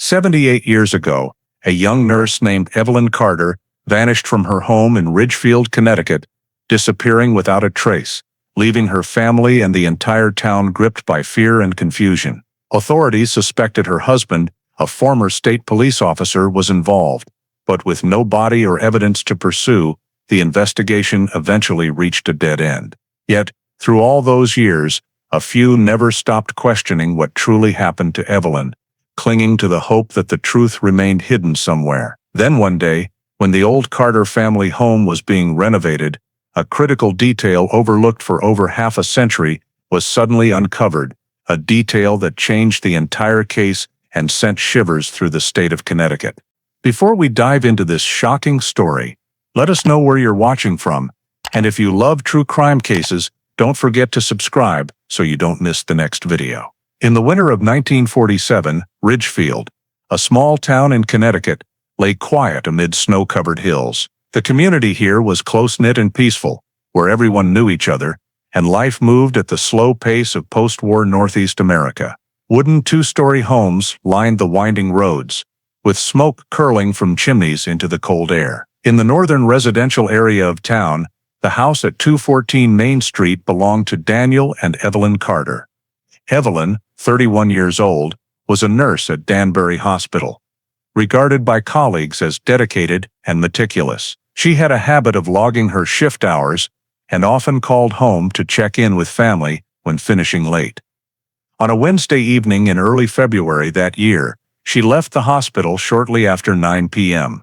78 years ago, a young nurse named Evelyn Carter vanished from her home in Ridgefield, Connecticut, disappearing without a trace, leaving her family and the entire town gripped by fear and confusion. Authorities suspected her husband, a former state police officer, was involved, but with no body or evidence to pursue, the investigation eventually reached a dead end. Yet, through all those years, a few never stopped questioning what truly happened to Evelyn, clinging to the hope that the truth remained hidden somewhere. Then one day, when the old Carter family home was being renovated, a critical detail overlooked for over half a century was suddenly uncovered, a detail that changed the entire case and sent shivers through the state of Connecticut. Before we dive into this shocking story, let us know where you're watching from, and if you love true crime cases, don't forget to subscribe so you don't miss the next video. In the winter of 1947, Ridgefield, a small town in Connecticut, lay quiet amid snow-covered hills. The community here was close-knit and peaceful, where everyone knew each other, and life moved at the slow pace of post-war Northeast America. Wooden two-story homes lined the winding roads, with smoke curling from chimneys into the cold air. In the northern residential area of town, the house at 214 Main Street belonged to Daniel and Evelyn Carter. Evelyn, 31 years old, was a nurse at Danbury Hospital, regarded by colleagues as dedicated and meticulous. She had a habit of logging her shift hours and often called home to check in with family when finishing late. On a Wednesday evening in early February that year, she left the hospital shortly after 9 p.m.,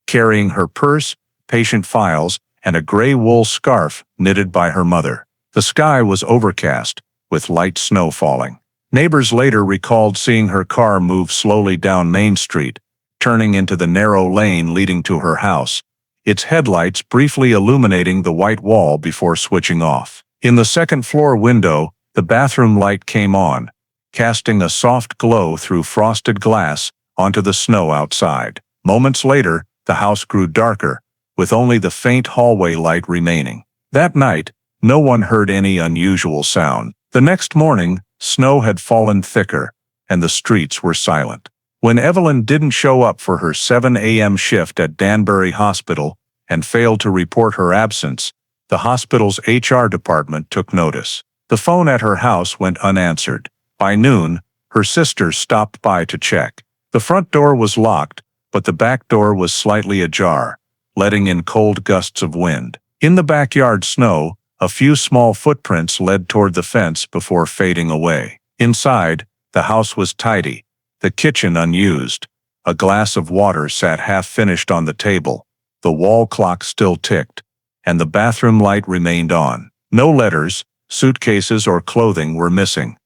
carrying her purse, patient files, and a gray wool scarf knitted by her mother. The sky was overcast, with light snow falling. Neighbors later recalled seeing her car move slowly down Main Street, turning into the narrow lane leading to her house, its headlights briefly illuminating the white wall before switching off. In the second-floor window, the bathroom light came on, casting a soft glow through frosted glass onto the snow outside. Moments later, the house grew darker, with only the faint hallway light remaining. That night, no one heard any unusual sound. The next morning, snow had fallen thicker, and the streets were silent. When Evelyn didn't show up for her 7 a.m. shift at Danbury Hospital and failed to report her absence, the hospital's HR department took notice. The phone at her house went unanswered. By noon, her sisters stopped by to check. The front door was locked, but the back door was slightly ajar, letting in cold gusts of wind. In the backyard snow, a few small footprints led toward the fence before fading away. Inside, the house was tidy, the kitchen unused. A glass of water sat half-finished on the table, the wall clock still ticked, and the bathroom light remained on. No letters, suitcases, or clothing were missing,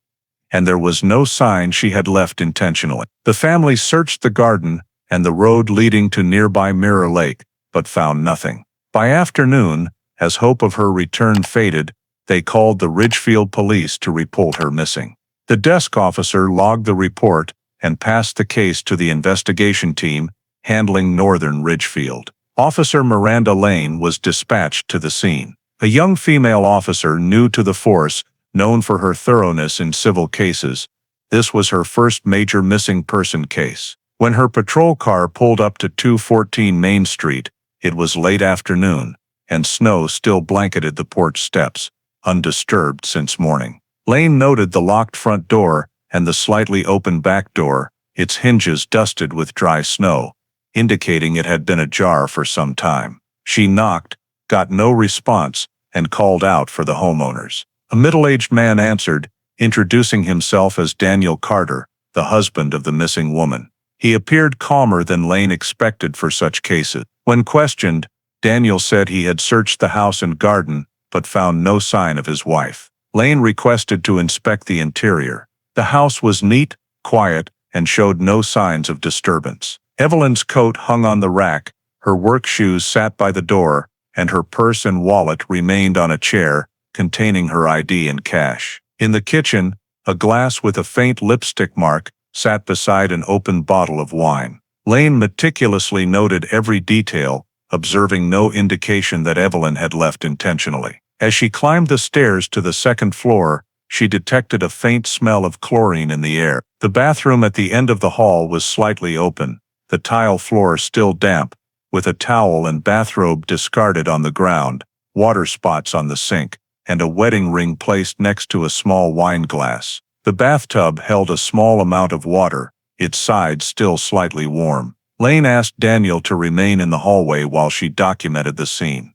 and there was no sign she had left intentionally. The family searched the garden and the road leading to nearby Mirror Lake, but found nothing. By afternoon, as hope of her return faded, they called the Ridgefield police to report her missing. The desk officer logged the report and passed the case to the investigation team handling northern Ridgefield. Officer Miranda Lane was dispatched to the scene. A young female officer new to the force, known for her thoroughness in civil cases, this was her first major missing person case. When her patrol car pulled up to 214 Main Street, it was late afternoon, and snow still blanketed the porch steps, undisturbed since morning. Lane noted the locked front door and the slightly open back door, its hinges dusted with dry snow, indicating it had been ajar for some time. She knocked, got no response, and called out for the homeowners. A middle-aged man answered, introducing himself as Daniel Carter, the husband of the missing woman. He appeared calmer than Lane expected for such cases. When questioned, Daniel said he had searched the house and garden, but found no sign of his wife. Lane requested to inspect the interior. The house was neat, quiet, and showed no signs of disturbance. Evelyn's coat hung on the rack, her work shoes sat by the door, and her purse and wallet remained on a chair containing her ID and cash. In the kitchen, a glass with a faint lipstick mark sat beside an open bottle of wine. Lane meticulously noted every detail, observing no indication that Evelyn had left intentionally. As she climbed the stairs to the second floor, she detected a faint smell of chlorine in the air. The bathroom at the end of the hall was slightly open, the tile floor still damp, with a towel and bathrobe discarded on the ground, water spots on the sink, and a wedding ring placed next to a small wine glass. The bathtub held a small amount of water, its sides still slightly warm. Lane asked Daniel to remain in the hallway while she documented the scene.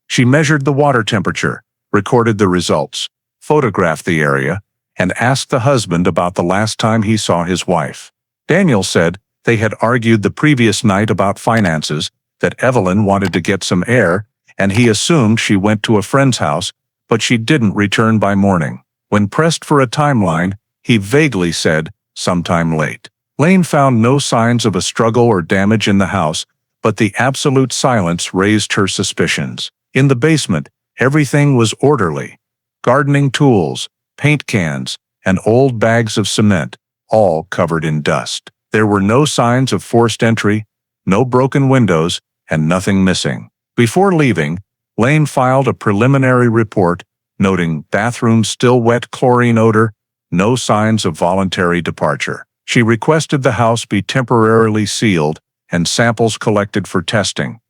She measured the water temperature, recorded the results, photographed the area, and asked the husband about the last time he saw his wife. Daniel said they had argued the previous night about finances, that Evelyn wanted to get some air, and he assumed she went to a friend's house, but she didn't return by morning. When pressed for a timeline, he vaguely said, sometime late. Lane found no signs of a struggle or damage in the house, but the absolute silence raised her suspicions. In the basement, everything was orderly. Gardening tools, paint cans, and old bags of cement, all covered in dust. There were no signs of forced entry, no broken windows, and nothing missing. Before leaving, Lane filed a preliminary report, noting bathroom still wet chlorine odor, no signs of voluntary departure. She requested the house be temporarily sealed and samples collected for testing,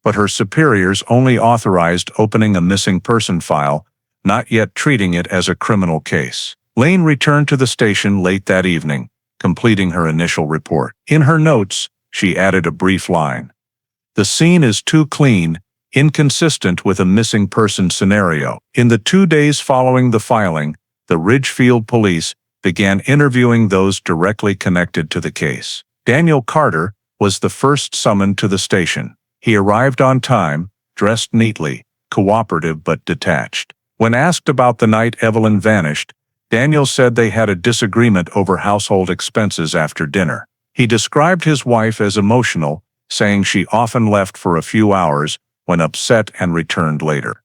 but her superiors only authorized opening a missing person file, not yet treating it as a criminal case. Lane returned to the station late that evening, completing her initial report. In her notes, she added a brief line. The scene is too clean, inconsistent with a missing person scenario. In the 2 days following the filing, the Ridgefield police began interviewing those directly connected to the case. Daniel Carter was the first summoned to the station. He arrived on time, dressed neatly, cooperative but detached. When asked about the night Evelyn vanished, Daniel said they had a disagreement over household expenses after dinner. He described his wife as emotional, saying she often left for a few hours when upset and returned later.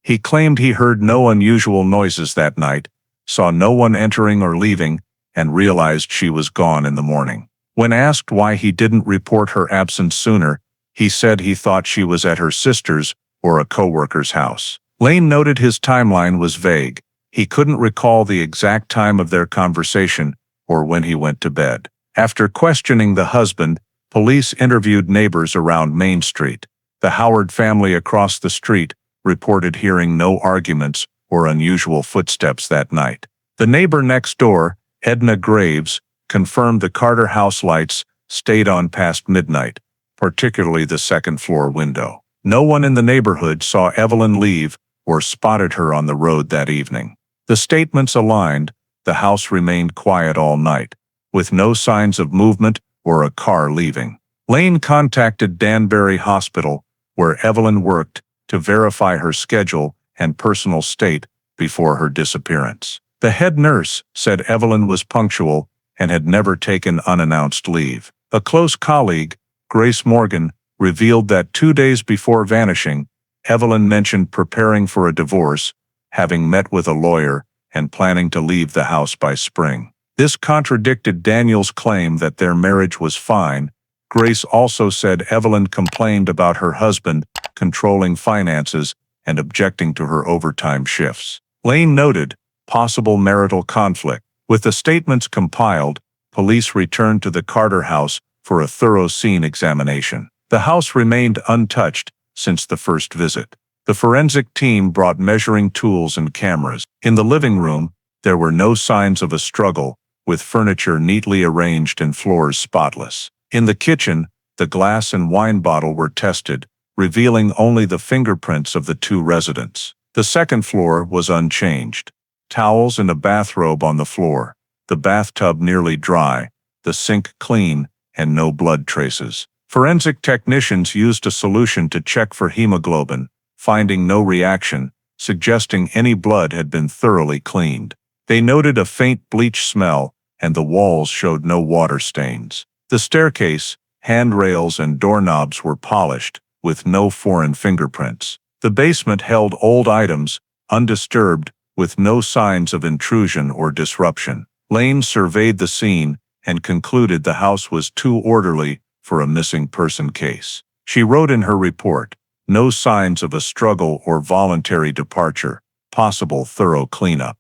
He claimed he heard no unusual noises that night, saw no one entering or leaving, and realized she was gone in the morning. When asked why he didn't report her absence sooner, he said he thought she was at her sister's or a coworker's house. Lane noted his timeline was vague. He couldn't recall the exact time of their conversation or when he went to bed. After questioning the husband, police interviewed neighbors around Main Street. The Howard family across the street reported hearing no arguments or unusual footsteps that night. The neighbor next door, Edna Graves, confirmed the Carter house lights stayed on past midnight, particularly the second-floor window. No one in the neighborhood saw Evelyn leave or spotted her on the road that evening. The statements aligned. The house remained quiet all night, with no signs of movement or a car leaving. Lane contacted Danbury Hospital, where Evelyn worked, to verify her schedule and personal state before her disappearance. The head nurse said Evelyn was punctual and had never taken unannounced leave. A close colleague, Grace Morgan, revealed that 2 days before vanishing, Evelyn mentioned preparing for a divorce, having met with a lawyer, and planning to leave the house by spring. This contradicted Daniel's claim that their marriage was fine. Grace also said Evelyn complained about her husband controlling finances and objecting to her overtime shifts. Lane noted possible marital conflict. With the statements compiled, police returned to the Carter house for a thorough scene examination. The house remained untouched since the first visit. The forensic team brought measuring tools and cameras. In the living room, there were no signs of a struggle, with furniture neatly arranged and floors spotless. In the kitchen, the glass and wine bottle were tested, revealing only the fingerprints of the 2 residents. The second floor was unchanged. Towels and a bathrobe on the floor, the bathtub nearly dry, the sink clean, and no blood traces. Forensic technicians used a solution to check for hemoglobin, finding no reaction, suggesting any blood had been thoroughly cleaned. They noted a faint bleach smell, and the walls showed no water stains. The staircase, handrails, and doorknobs were polished, with no foreign fingerprints. The basement held old items, undisturbed, with no signs of intrusion or disruption. Lane surveyed the scene and concluded the house was too orderly for a missing person case. She wrote in her report, "No signs of a struggle or voluntary departure, possible thorough cleanup.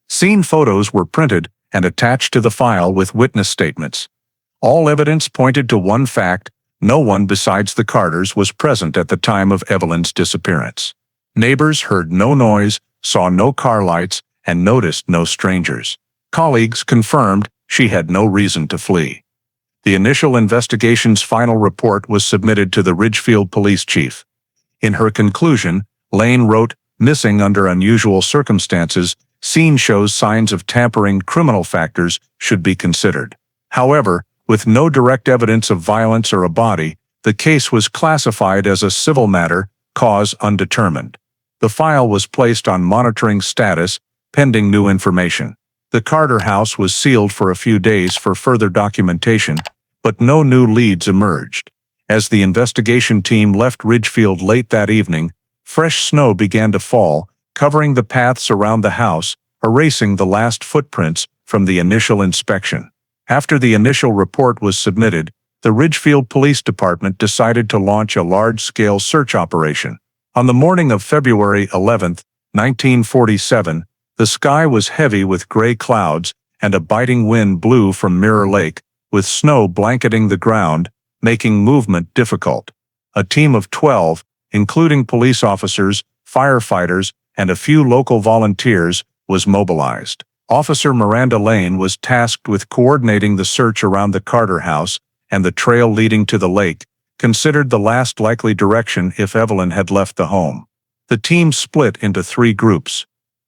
Scene photos were printed and attached to the file with witness statements. All evidence pointed to one fact: no one besides the Carters was present at the time of Evelyn's disappearance. Neighbors heard no noise, saw no car lights, and noticed no strangers. Colleagues confirmed she had no reason to flee. The initial investigation's final report was submitted to the Ridgefield police chief. In her conclusion, Lane wrote, "Missing under unusual circumstances, scene shows signs of tampering, criminal factors should be considered." However, with no direct evidence of violence or a body, the case was classified as a civil matter, cause undetermined. The file was placed on monitoring status, pending new information. The Carter house was sealed for a few days for further documentation, but no new leads emerged. As the investigation team left Ridgefield late that evening, fresh snow began to fall, covering the paths around the house, erasing the last footprints from the initial inspection. After the initial report was submitted, the Ridgefield Police Department decided to launch a large-scale search operation. On the morning of February 11, 1947, the sky was heavy with gray clouds, and a biting wind blew from Mirror Lake, with snow blanketing the ground, making movement difficult. A team of 12, including police officers, firefighters, and a few local volunteers, was mobilized. Officer Miranda Lane was tasked with coordinating the search around the Carter house and the trail leading to the lake, considered the last likely direction if Evelyn had left the home. The team split into 3 groups.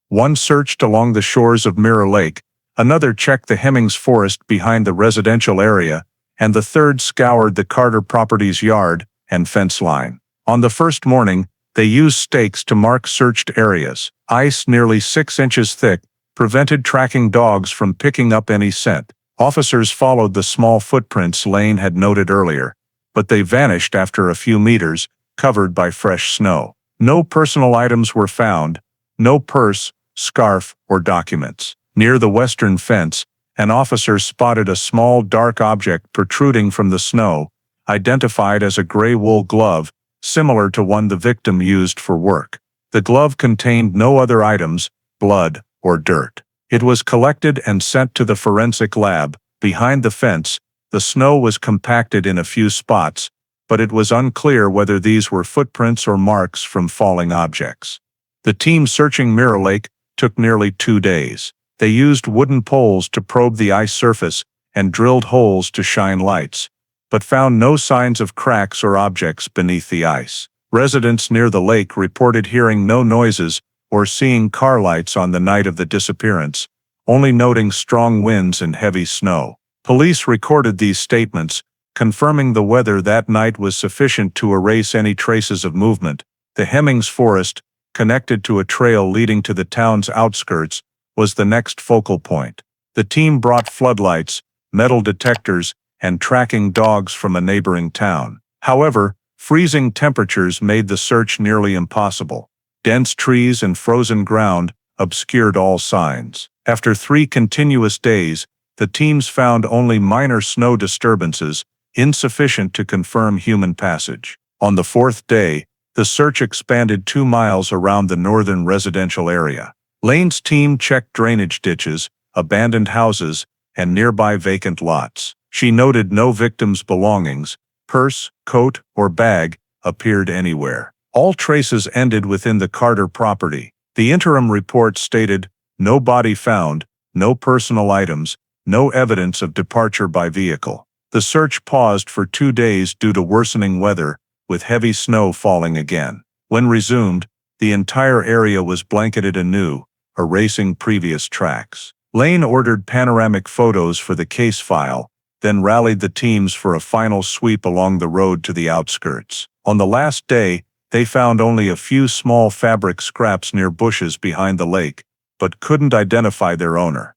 One searched along the shores of Mirror Lake, another checked the Hemmings forest behind the residential area, and the third scoured the Carter property's yard and fence line. On the first morning, they used stakes to mark searched areas. Ice nearly 6 inches thick prevented tracking dogs from picking up any scent. Officers followed the small footprints Lane had noted earlier, but they vanished after a few meters, covered by fresh snow. No personal items were found, no purse, scarf, or documents. Near the western fence, an officer spotted a small dark object protruding from the snow, identified as a gray wool glove, similar to one the victim used for work. The glove contained no other items, blood, or dirt. It was collected and sent to the forensic lab. Behind the fence, the snow was compacted in a few spots, but it was unclear whether these were footprints or marks from falling objects. The team searching Mirror Lake took nearly 2 days. They used wooden poles to probe the ice surface and drilled holes to shine lights, but found no signs of cracks or objects beneath the ice. Residents near the lake reported hearing no noises or seeing car lights on the night of the disappearance, only noting strong winds and heavy snow. Police recorded these statements, confirming the weather that night was sufficient to erase any traces of movement. The Hemmings forest, connected to a trail leading to the town's outskirts, was the next focal point. The team brought floodlights, metal detectors, and tracking dogs from a neighboring town. However, freezing temperatures made the search nearly impossible. Dense trees and frozen ground obscured all signs. After 3 continuous days, the teams found only minor snow disturbances, insufficient to confirm human passage. On the 4th day, the search expanded 2 miles around the northern residential area. Lane's team checked drainage ditches, abandoned houses, and nearby vacant lots. She noted no victims' belongings, purse, coat, or bag, appeared anywhere. All traces ended within the Carter property. The interim report stated, "No body found, no personal items, no evidence of departure by vehicle." The search paused for 2 days due to worsening weather, with heavy snow falling again. When resumed, the entire area was blanketed anew, erasing previous tracks. Lane ordered panoramic photos for the case file, then rallied the teams for a final sweep along the road to the outskirts. On the last day, they found only a few small fabric scraps near bushes behind the lake, but couldn't identify their owner.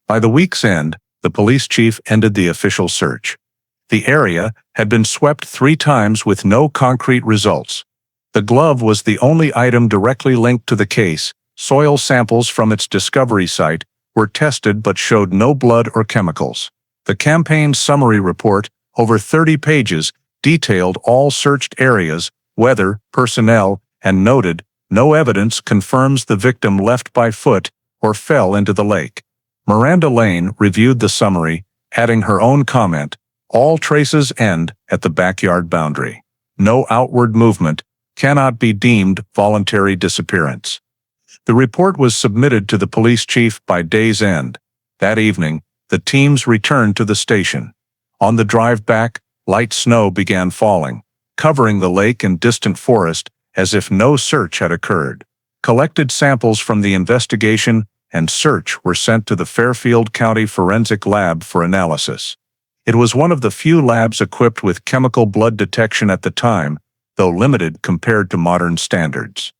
By the week's end, the police chief ended the official search. The area had been swept 3 times with no concrete results. The glove was the only item directly linked to the case. Soil samples from its discovery site were tested but showed no blood or chemicals. The campaign's summary report, over 30 pages, detailed all searched areas, weather, personnel, and noted, no evidence confirms the victim left by foot or fell into the lake. Miranda Lane reviewed the summary, adding her own comment, all traces end at the backyard boundary. No outward movement cannot be deemed voluntary disappearance. The report was submitted to the police chief by day's end. That evening, the teams returned to the station. On the drive back, light snow began falling, covering the lake and distant forest as if no search had occurred. Collected samples from the investigation and search were sent to the Fairfield County Forensic Lab for analysis. It was one of the few labs equipped with chemical blood detection at the time, though limited compared to modern standards.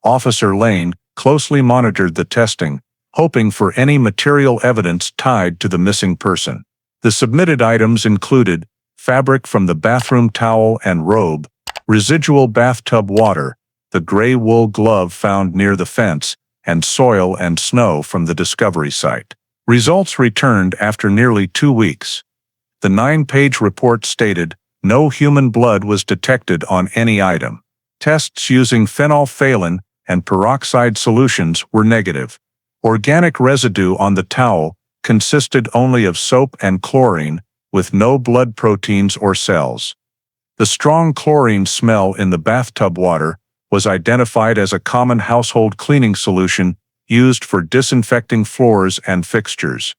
Officer Lane closely monitored the testing, hoping for any material evidence tied to the missing person. The submitted items included fabric from the bathroom towel and robe, residual bathtub water, the gray wool glove found near the fence, and soil and snow from the discovery site. Results returned after nearly 2 weeks. The 9-page report stated, no human blood was detected on any item. Tests using phenolphthalein and peroxide solutions were negative. Organic residue on the towel consisted only of soap and chlorine, with no blood proteins or cells. The strong chlorine smell in the bathtub water was identified as a common household cleaning solution used for disinfecting floors and fixtures.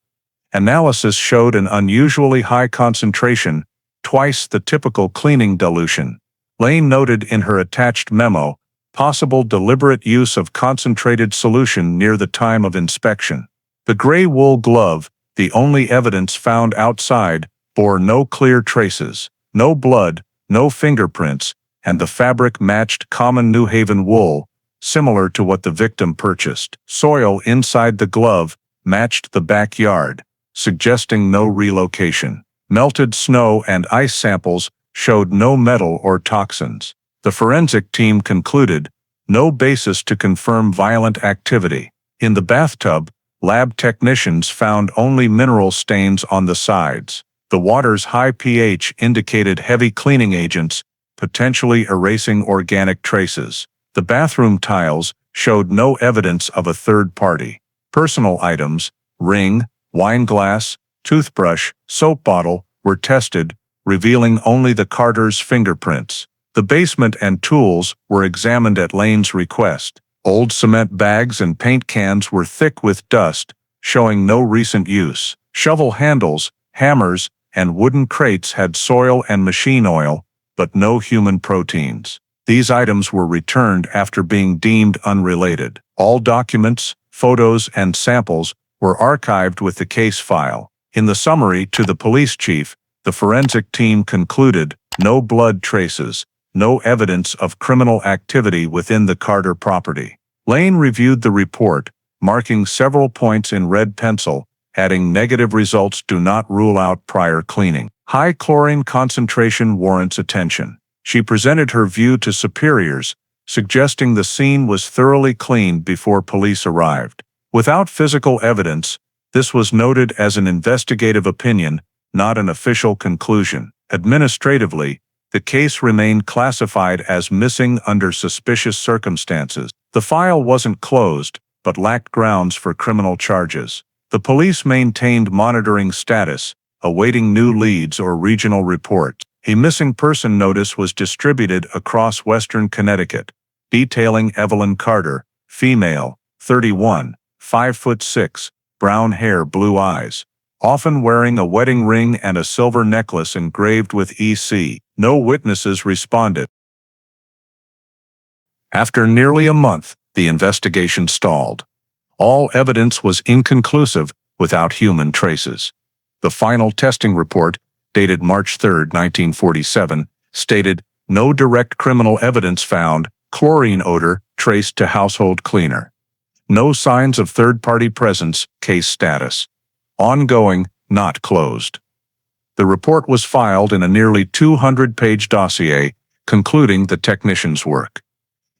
Analysis showed an unusually high concentration, twice the typical cleaning dilution. Lane noted in her attached memo, possible deliberate use of concentrated solution near the time of inspection. The gray wool glove, the only evidence found outside, bore no clear traces, no blood, no fingerprints, and the fabric matched common New Haven wool, similar to what the victim purchased. Soil inside the glove matched the backyard, suggesting no relocation. Melted snow and ice samples showed no metal or toxins. The forensic team concluded, no basis to confirm violent activity. In the bathtub, lab technicians found only mineral stains on the sides. The water's high pH indicated heavy cleaning agents, potentially erasing organic traces. The bathroom tiles showed no evidence of a third party. Personal items, ring, wine glass, toothbrush, soap bottle, were tested, revealing only the Carter's fingerprints. The basement and tools were examined at Lane's request. Old cement bags and paint cans were thick with dust, showing no recent use. Shovel handles, hammers, and wooden crates had soil and machine oil, but no human proteins. These items were returned after being deemed unrelated. All documents, photos, and samples were archived with the case file. In the summary to the police chief, the forensic team concluded, no blood traces, no evidence of criminal activity within the Carter property. Lane reviewed the report, marking several points in red pencil, adding negative results do not rule out prior cleaning. High chlorine concentration warrants attention. She presented her view to superiors, suggesting the scene was thoroughly cleaned before police arrived. Without physical evidence, this was noted as an investigative opinion, not an official conclusion. Administratively, the case remained classified as missing under suspicious circumstances. The file wasn't closed, but lacked grounds for criminal charges. The police maintained monitoring status, awaiting new leads or regional reports. A missing person notice was distributed across western Connecticut, detailing Evelyn Carter, female, 31, 5'6", brown hair, blue eyes, often wearing a wedding ring and a silver necklace engraved with EC. No witnesses responded. After nearly a month, the investigation stalled. All evidence was inconclusive without human traces. The final testing report, dated March 3, 1947, stated, no direct criminal evidence found, chlorine odor traced to household cleaner. No signs of third-party presence, case status. Ongoing, not closed. The report was filed in a nearly 200-page dossier, concluding the technician's work.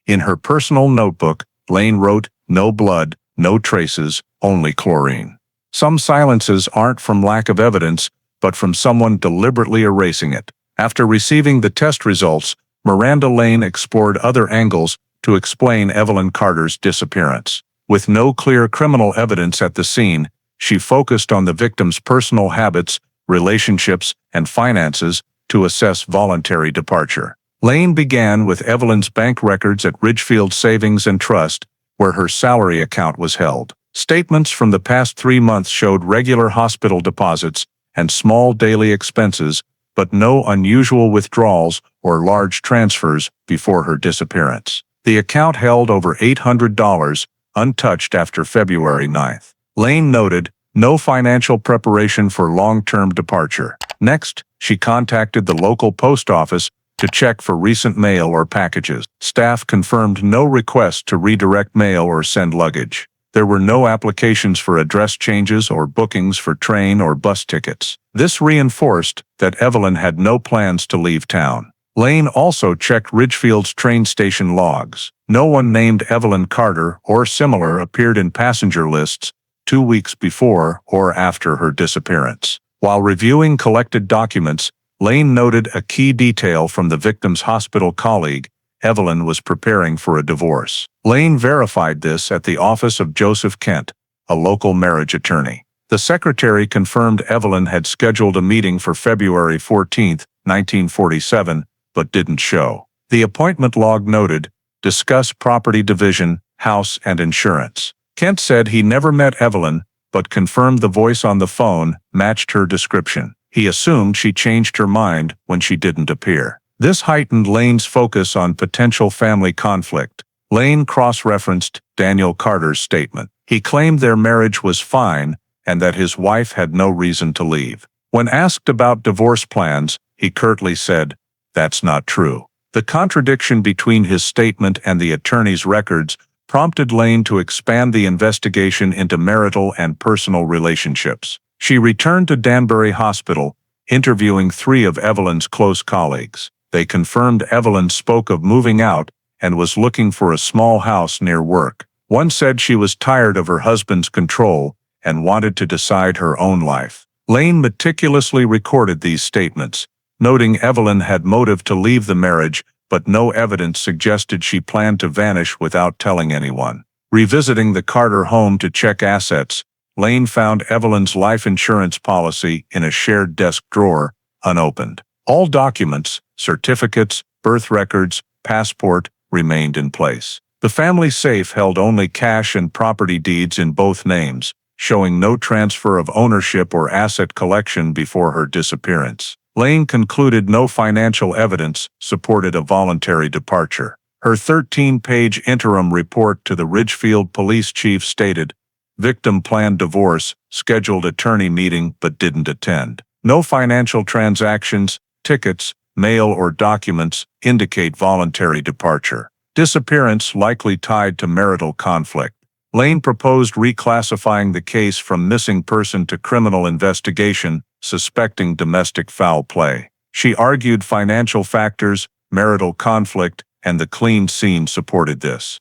In her personal notebook, Lane wrote, no blood, no traces, only chlorine. Some silences aren't from lack of evidence, but from someone deliberately erasing it. After receiving the test results, Miranda Lane explored other angles to explain Evelyn Carter's disappearance. With no clear criminal evidence at the scene, she focused on the victim's personal habits, relationships, and finances to assess voluntary departure. Lane began with Evelyn's bank records at Ridgefield Savings and Trust, where her salary account was held. Statements from the past 3 months showed regular hospital deposits and small daily expenses, but no unusual withdrawals or large transfers before her disappearance. The account held over $800, untouched after February 9th. Lane noted, no financial preparation for long-term departure. Next, she contacted the local post office to check for recent mail or packages. Staff confirmed no request to redirect mail or send luggage. There were no applications for address changes or bookings for train or bus tickets. This reinforced that Evelyn had no plans to leave town. Lane also checked Ridgefield's train station logs. No one named Evelyn Carter or similar appeared in passenger lists 2 weeks before or after her disappearance. While reviewing collected documents, Lane noted a key detail from the victim's hospital colleague. Evelyn was preparing for a divorce. Lane verified this at the office of Joseph Kent, a local marriage attorney. The secretary confirmed Evelyn had scheduled a meeting for February 14, 1947, but didn't show. The appointment log noted, discuss property division, house and insurance. Kent said he never met Evelyn, but confirmed the voice on the phone matched her description. He assumed she changed her mind when she didn't appear. This heightened Lane's focus on potential family conflict. Lane cross-referenced Daniel Carter's statement. He claimed their marriage was fine and that his wife had no reason to leave. When asked about divorce plans, he curtly said, "That's not true." The contradiction between his statement and the attorney's records prompted Lane to expand the investigation into marital and personal relationships. She returned to Danbury Hospital, interviewing 3 of Evelyn's close colleagues. They confirmed Evelyn spoke of moving out and was looking for a small house near work. One said she was tired of her husband's control and wanted to decide her own life. Lane meticulously recorded these statements, noting Evelyn had motive to leave the marriage, but no evidence suggested she planned to vanish without telling anyone. Revisiting the Carter home to check assets, Lane found Evelyn's life insurance policy in a shared desk drawer, unopened. All documents, certificates, birth records, passport, remained in place. The family safe held only cash and property deeds in both names, showing no transfer of ownership or asset collection before her disappearance. Lane concluded no financial evidence supported a voluntary departure. Her 13-page interim report to the Ridgefield police chief stated, victim planned divorce, scheduled attorney meeting but didn't attend. No financial transactions, tickets, mail or documents indicate voluntary departure. Disappearance likely tied to marital conflict. Lane proposed reclassifying the case from missing person to criminal investigation, suspecting domestic foul play. She argued financial factors, marital conflict, and the clean scene supported this.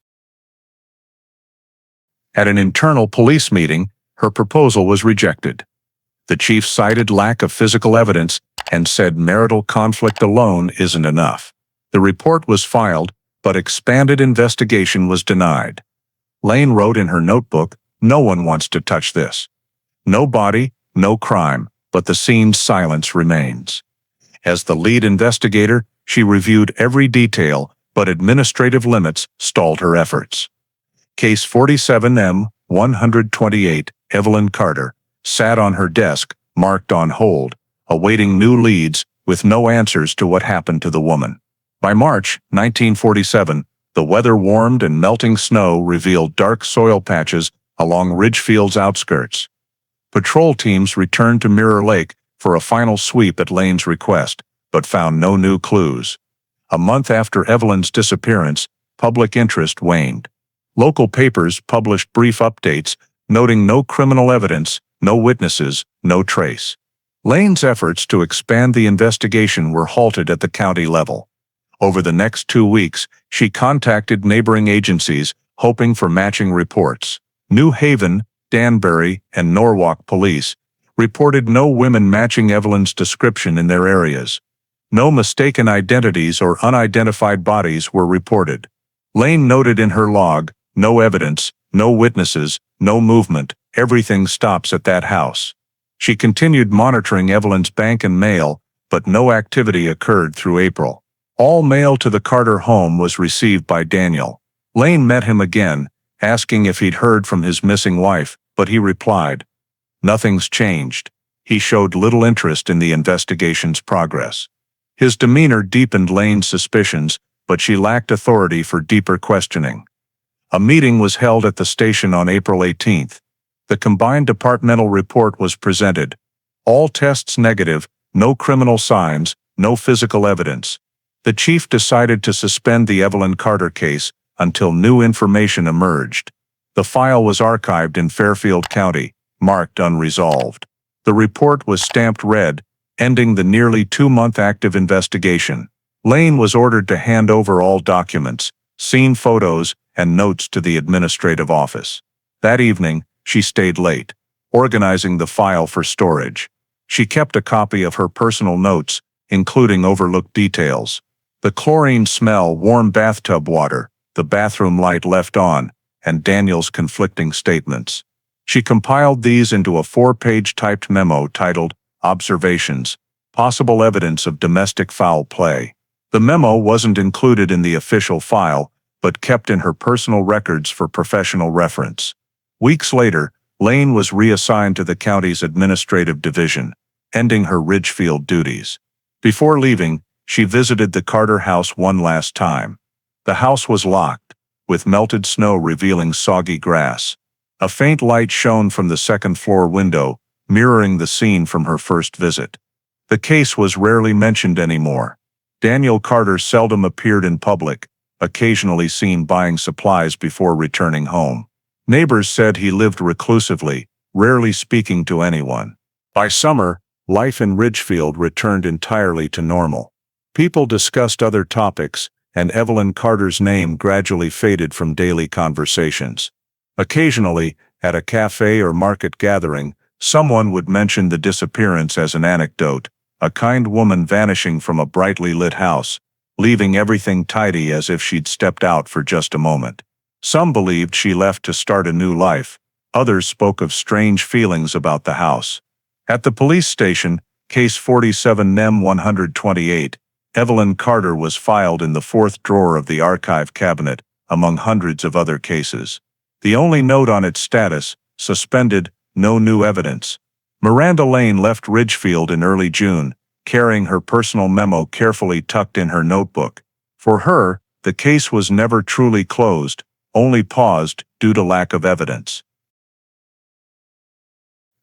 At an internal police meeting, her proposal was rejected. The chief cited lack of physical evidence and said marital conflict alone isn't enough. The report was filed, but expanded investigation was denied. Lane wrote in her notebook, "No one wants to touch this. No body, no crime, but the scene's silence remains." As the lead investigator, she reviewed every detail, but administrative limits stalled her efforts. Case 47M-128, Evelyn Carter, sat on her desk, marked on hold, awaiting new leads, with no answers to what happened to the woman. By March 1947, the weather warmed and melting snow revealed dark soil patches along Ridgefield's outskirts. Patrol teams returned to Mirror Lake for a final sweep at Lane's request, but found no new clues. A month after Evelyn's disappearance, public interest waned. Local papers published brief updates, noting no criminal evidence, no witnesses, no trace. Lane's efforts to expand the investigation were halted at the county level. Over the next 2 weeks, she contacted neighboring agencies, hoping for matching reports. New Haven, Danbury, and Norwalk police reported no women matching Evelyn's description in their areas. No mistaken identities or unidentified bodies were reported. Lane noted in her log, "No evidence, no witnesses, no movement, everything stops at that house." She continued monitoring Evelyn's bank and mail, but no activity occurred through April. All mail to the Carter home was received by Daniel. Lane met him again, asking if he'd heard from his missing wife, but he replied, "Nothing's changed." He showed little interest in the investigation's progress. His demeanor deepened Lane's suspicions, but she lacked authority for deeper questioning. A meeting was held at the station on April 18th. The combined departmental report was presented. All tests negative, no criminal signs, no physical evidence. The chief decided to suspend the Evelyn Carter case until new information emerged. The file was archived in Fairfield County, marked unresolved. The report was stamped red, ending the nearly 2-month active investigation. Lane was ordered to hand over all documents, scene photos, and notes to the administrative office. That evening, she stayed late, organizing the file for storage. She kept a copy of her personal notes, including overlooked details. The chlorine smell, warm bathtub water, the bathroom light left on, and Daniel's conflicting statements. She compiled these into a 4-page typed memo titled, "Observations, Possible Evidence of Domestic Foul Play." The memo wasn't included in the official file, but kept in her personal records for professional reference. Weeks later, Lane was reassigned to the county's administrative division, ending her Ridgefield duties. Before leaving, she visited the Carter house one last time. The house was locked, with melted snow revealing soggy grass. A faint light shone from the second-floor window, mirroring the scene from her first visit. The case was rarely mentioned anymore. Daniel Carter seldom appeared in public, occasionally seen buying supplies before returning home. Neighbors said he lived reclusively, rarely speaking to anyone. By summer, life in Ridgefield returned entirely to normal. People discussed other topics, and Evelyn Carter's name gradually faded from daily conversations. Occasionally, at a cafe or market gathering, someone would mention the disappearance as an anecdote, a kind woman vanishing from a brightly lit house, leaving everything tidy as if she'd stepped out for just a moment. Some believed she left to start a new life. Others spoke of strange feelings about the house. At the police station, Case 47 NEM 128, Evelyn Carter was filed in the 4th drawer of the archive cabinet, among hundreds of other cases. The only note on its status, suspended, no new evidence. Miranda Lane left Ridgefield in early June, carrying her personal memo carefully tucked in her notebook. For her, the case was never truly closed, only paused due to lack of evidence.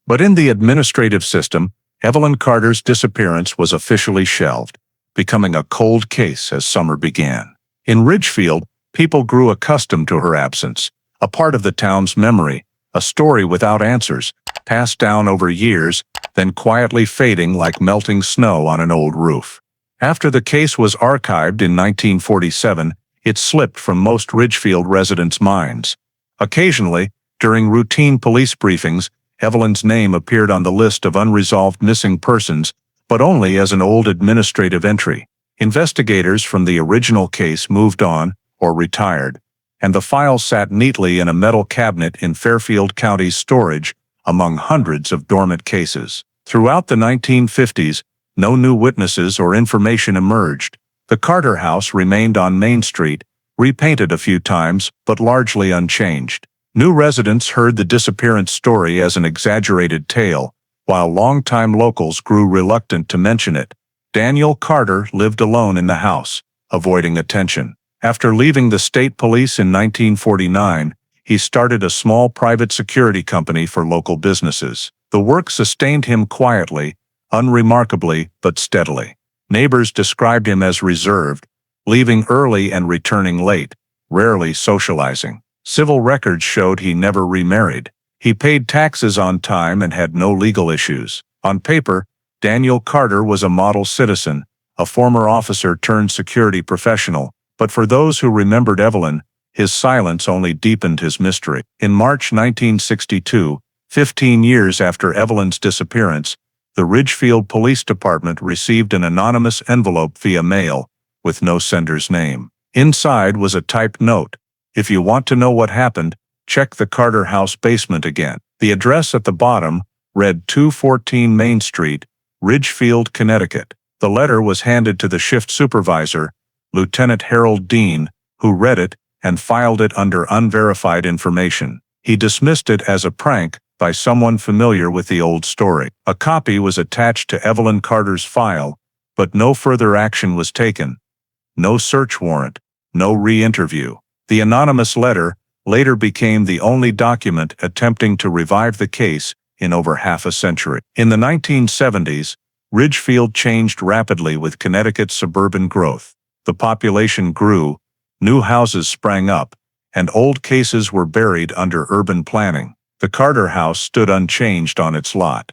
But in the administrative system, Evelyn Carter's disappearance was officially shelved, becoming a cold case as summer began. In Ridgefield, people grew accustomed to her absence, a part of the town's memory, a story without answers, passed down over years, then quietly fading like melting snow on an old roof. After the case was archived in 1947, it slipped from most Ridgefield residents' minds. Occasionally, during routine police briefings, Evelyn's name appeared on the list of unresolved missing persons, but only as an old administrative entry. Investigators from the original case moved on or retired, and the file sat neatly in a metal cabinet in Fairfield County's storage, among hundreds of dormant cases. Throughout the 1950s, no new witnesses or information emerged. The Carter house remained on Main Street, repainted a few times, but largely unchanged. New residents heard the disappearance story as an exaggerated tale, while longtime locals grew reluctant to mention it. Daniel Carter lived alone in the house, avoiding attention. After leaving the state police in 1949, he started a small private security company for local businesses. The work sustained him quietly, unremarkably, but steadily. Neighbors described him as reserved, leaving early and returning late, rarely socializing. Civil records showed he never remarried. He paid taxes on time and had no legal issues. On paper, Daniel Carter was a model citizen, a former officer turned security professional, but for those who remembered Evelyn, his silence only deepened his mystery. In March 1962, 15 years after Evelyn's disappearance, the Ridgefield Police Department received an anonymous envelope via mail, with no sender's name. Inside was a typed note. "If you want to know what happened, check the Carter house basement again." The address at the bottom read 214 Main Street, Ridgefield, Connecticut. The letter was handed to the shift supervisor, Lieutenant Harold Dean, who read it and filed it under unverified information. He dismissed it as a prank by someone familiar with the old story. A copy was attached to Evelyn Carter's file, but no further action was taken. No search warrant, no re-interview. The anonymous letter later became the only document attempting to revive the case in over half a century. In the 1970s, Ridgefield changed rapidly with Connecticut's suburban growth. The population grew, new houses sprang up, and old cases were buried under urban planning. The Carter house stood unchanged on its lot,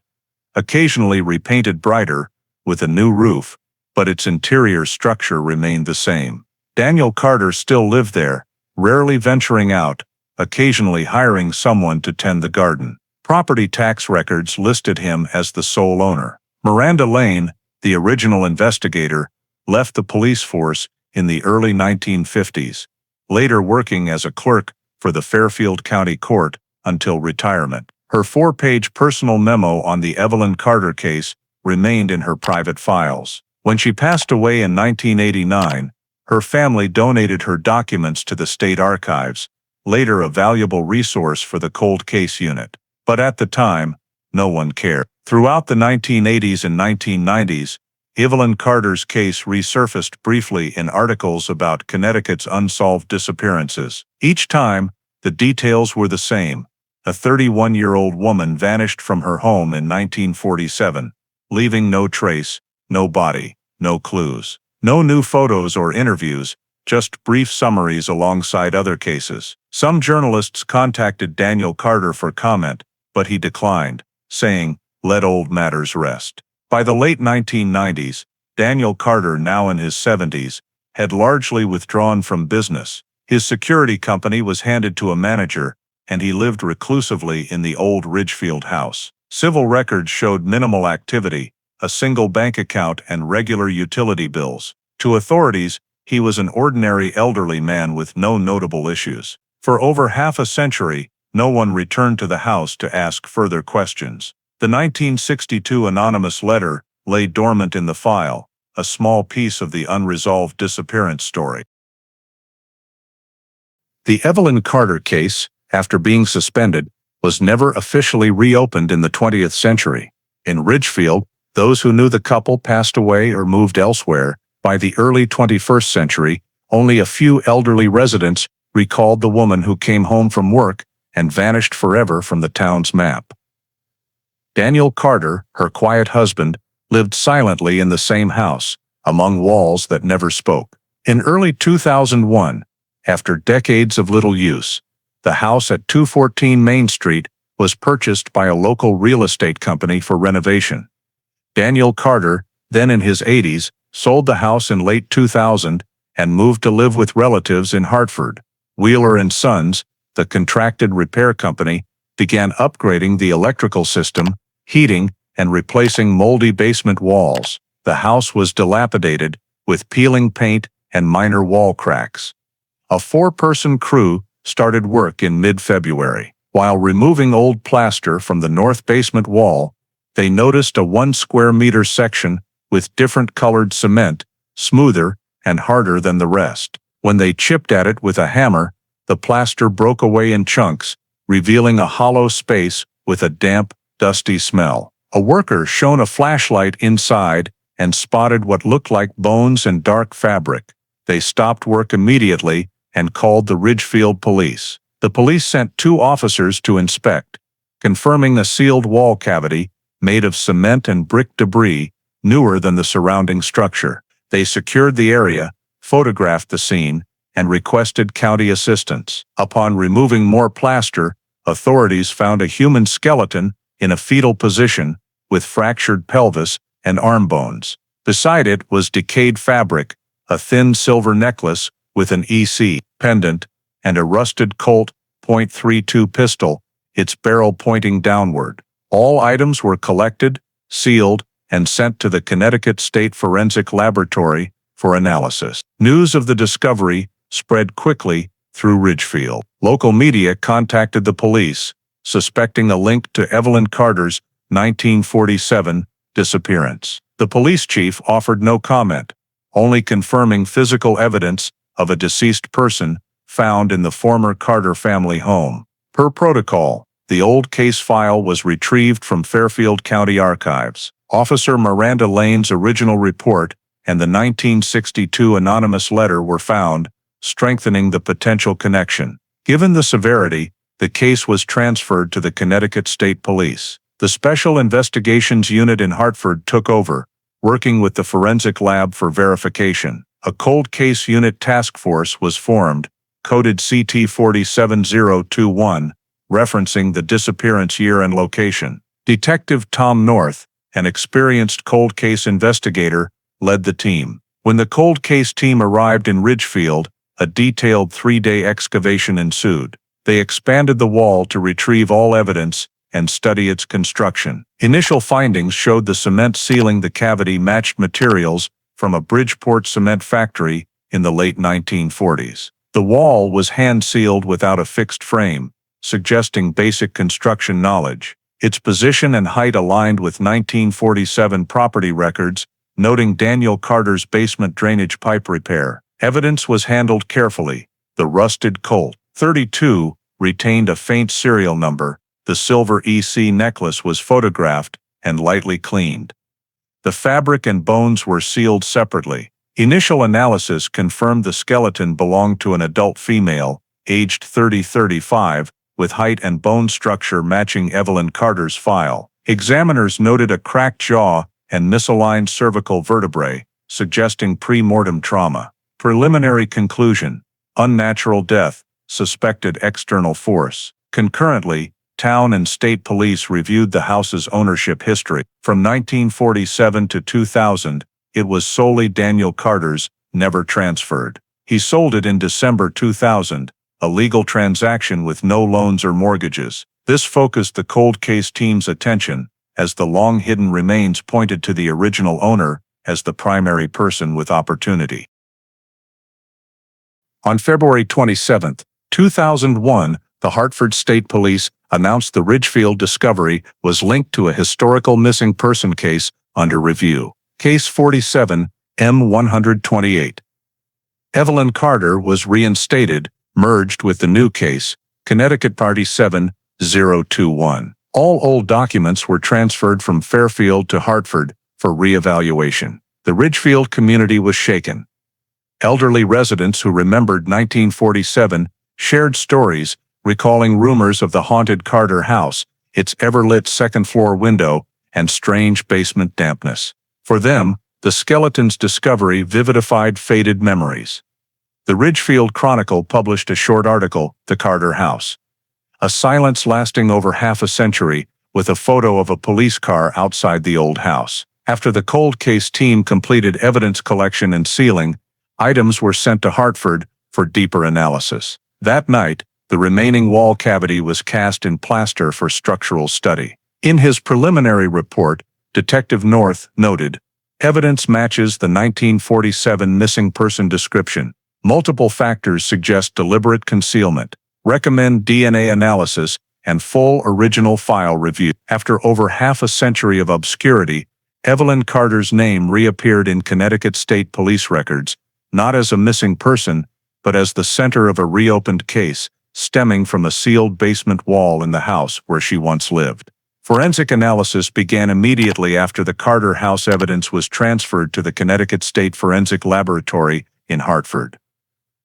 occasionally repainted brighter, with a new roof, but its interior structure remained the same. Daniel Carter still lived there, rarely venturing out, occasionally hiring someone to tend the garden. Property tax records listed him as the sole owner. Miranda Lane, the original investigator, left the police force in the early 1950s, later working as a clerk for the Fairfield County Court until retirement. Her 4-page personal memo on the Evelyn Carter case remained in her private files. When she passed away in 1989, her family donated her documents to the state archives, later a valuable resource for the cold case unit. But at the time, no one cared. Throughout the 1980s and 1990s, Evelyn Carter's case resurfaced briefly in articles about Connecticut's unsolved disappearances. Each time, the details were the same. A 31-year-old woman vanished from her home in 1947, leaving no trace, no body, no clues. No new photos or interviews, just brief summaries alongside other cases. Some journalists contacted Daniel Carter for comment, but he declined, saying, "Let old matters rest." By the late 1990s, Daniel Carter, now in his 70s, had largely withdrawn from business. His security company was handed to a manager, and he lived reclusively in the old Ridgefield house. Civil records showed minimal activity, a single bank account and regular utility bills. To authorities, he was an ordinary elderly man with no notable issues. For over half a century, no one returned to the house to ask further questions. The 1962 anonymous letter lay dormant in the file, a small piece of the unresolved disappearance story. The Evelyn Carter case, after being suspended, was never officially reopened in the 20th century. In Ridgefield, those who knew the couple passed away or moved elsewhere. By the early 21st century, only a few elderly residents recalled the woman who came home from work and vanished forever from the town's map. Daniel Carter, her quiet husband, lived silently in the same house, among walls that never spoke. In early 2001, after decades of little use, the house at 214 Main Street was purchased by a local real estate company for renovation. Daniel Carter, then in his 80s, sold the house in late 2000 and moved to live with relatives in Hartford. Wheeler & Sons, the contracted repair company, began upgrading the electrical system, heating, and replacing moldy basement walls. The house was dilapidated, with peeling paint and minor wall cracks. A 4-person crew started work in mid-February. While removing old plaster from the north basement wall, they noticed a 1-square-meter section with different colored cement, smoother and harder than the rest. When they chipped at it with a hammer, the plaster broke away in chunks, revealing a hollow space with a damp, dusty smell. A worker shone a flashlight inside and spotted what looked like bones and dark fabric. They stopped work immediately and called the Ridgefield police. The police sent 2 officers to inspect, confirming a sealed wall cavity made of cement and brick debris, newer than the surrounding structure. They secured the area, photographed the scene, and requested county assistance. Upon removing more plaster, authorities found a human skeleton in a fetal position, with fractured pelvis and arm bones. Beside it was decayed fabric, a thin silver necklace with an EC pendant, and a rusted Colt .32 pistol, its barrel pointing downward. All items were collected, sealed, and sent to the Connecticut State Forensic Laboratory for analysis. News of the discovery spread quickly through Ridgefield. Local media contacted the police, suspecting a link to Evelyn Carter's 1947 disappearance. The police chief offered no comment, only confirming physical evidence of a deceased person found in the former Carter family home. Per protocol, the old case file was retrieved from Fairfield County Archives. Officer Miranda Lane's original report and the 1962 anonymous letter were found, strengthening the potential connection. Given the severity, the case was transferred to the Connecticut State Police. The Special Investigations Unit in Hartford took over, working with the forensic lab for verification. A cold case unit task force was formed, coded CT 47021, referencing the disappearance year and location. Detective Tom North, an experienced cold case investigator, led the team. When the cold case team arrived in Ridgefield, a detailed 3-day excavation ensued. They expanded the wall to retrieve all evidence and study its construction. Initial findings showed the cement sealing the cavity matched materials from a Bridgeport cement factory in the late 1940s. The wall was hand-sealed without a fixed frame, suggesting basic construction knowledge. Its position and height aligned with 1947 property records, noting Daniel Carter's basement drainage pipe repair. Evidence was handled carefully. The rusted Colt 32 retained a faint serial number. The silver EC necklace was photographed and lightly cleaned. The fabric and bones were sealed separately. Initial analysis confirmed the skeleton belonged to an adult female, aged 30-35, with height and bone structure matching Evelyn Carter's file. Examiners noted a cracked jaw and misaligned cervical vertebrae, suggesting pre-mortem trauma. Preliminary conclusion: unnatural death, suspected external force. Concurrently, town and state police reviewed the house's ownership history. From 1947 to 2000, it was solely Daniel Carter's, never transferred. He sold it in December 2000, a legal transaction with no loans or mortgages. This focused the cold case team's attention, as the long-hidden remains pointed to the original owner as the primary person with opportunity. On February 27, 2001, the Hartford State Police announced the Ridgefield discovery was linked to a historical missing person case under review. Case 47, M128. Evelyn Carter was reinstated, merged with the new case, Connecticut Party 7021. All old documents were transferred from Fairfield to Hartford for reevaluation. The Ridgefield community was shaken. Elderly residents who remembered 1947 shared stories, recalling rumors of the haunted Carter house, its ever-lit second-floor window, and strange basement dampness. For them, the skeleton's discovery vivified faded memories. The Ridgefield Chronicle published a short article, The Carter House. A silence lasting over half a century, with a photo of a police car outside the old house. After the cold case team completed evidence collection and sealing, items were sent to Hartford for deeper analysis. That night, the remaining wall cavity was cast in plaster for structural study. In his preliminary report, Detective North noted, "Evidence matches the 1947 missing person description. Multiple factors suggest deliberate concealment. Recommend DNA analysis and full original file review." After over half a century of obscurity, Evelyn Carter's name reappeared in Connecticut State Police records, not as a missing person, but as the center of a reopened case, stemming from a sealed basement wall in the house where she once lived. Forensic analysis began immediately after the Carter house evidence was transferred to the Connecticut State Forensic Laboratory in Hartford.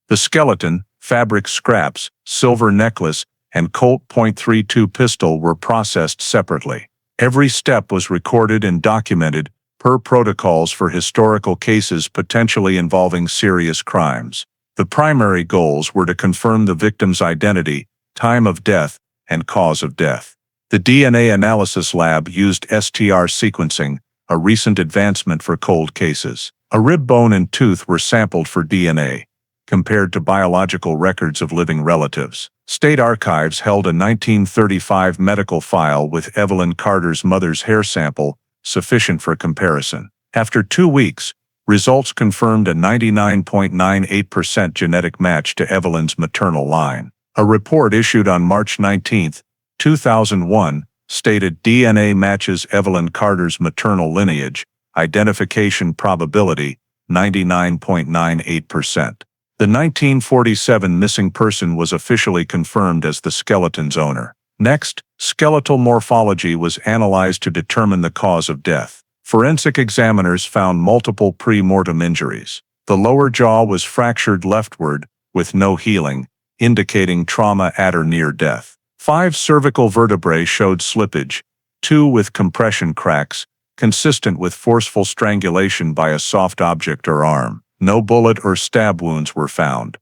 The skeleton, fabric scraps, silver necklace, and Colt .32 pistol were processed separately. Every step was recorded and documented per protocols for historical cases potentially involving serious crimes. The primary goals were to confirm the victim's identity, time of death, and cause of death. The DNA analysis lab used STR sequencing, a recent advancement for cold cases. A rib bone and tooth were sampled for DNA, compared to biological records of living relatives. State Archives held a 1935 medical file with Evelyn Carter's mother's hair sample, sufficient for comparison. After 2 weeks, results confirmed a 99.98% genetic match to Evelyn's maternal line. A report issued on March 19, 2001, stated DNA matches Evelyn Carter's maternal lineage, identification probability, 99.98%. The 1947 missing person was officially confirmed as the skeleton's owner. Next, skeletal morphology was analyzed to determine the cause of death. Forensic examiners found multiple pre-mortem injuries. The lower jaw was fractured leftward, with no healing, indicating trauma at or near death. 5 cervical vertebrae showed slippage, 2 with compression cracks, consistent with forceful strangulation by a soft object or arm. No bullet or stab wounds were found.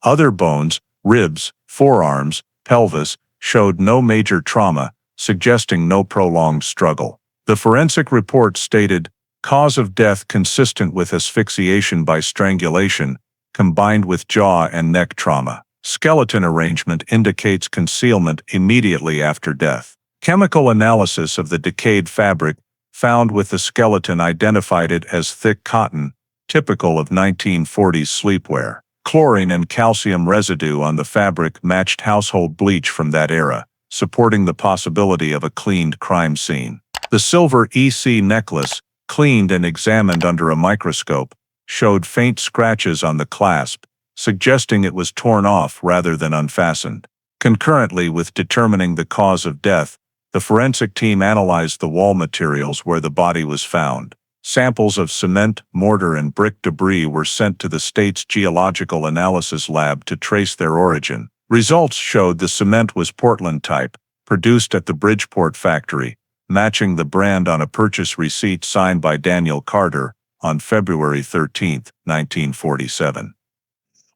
Other bones, ribs, forearms, pelvis, showed no major trauma, suggesting no prolonged struggle. The forensic report stated, cause of death consistent with asphyxiation by strangulation, combined with jaw and neck trauma. Skeleton arrangement indicates concealment immediately after death. Chemical analysis of the decayed fabric found with the skeleton identified it as thick cotton, typical of 1940s sleepwear. Chlorine and calcium residue on the fabric matched household bleach from that era, supporting the possibility of a cleaned crime scene. The silver EC necklace, cleaned and examined under a microscope, showed faint scratches on the clasp, suggesting it was torn off rather than unfastened. Concurrently with determining the cause of death, the forensic team analyzed the wall materials where the body was found. Samples of cement, mortar, and brick debris were sent to the state's Geological Analysis Lab to trace their origin. Results showed the cement was Portland type, produced at the Bridgeport factory, matching the brand on a purchase receipt signed by Daniel Carter on February 13, 1947.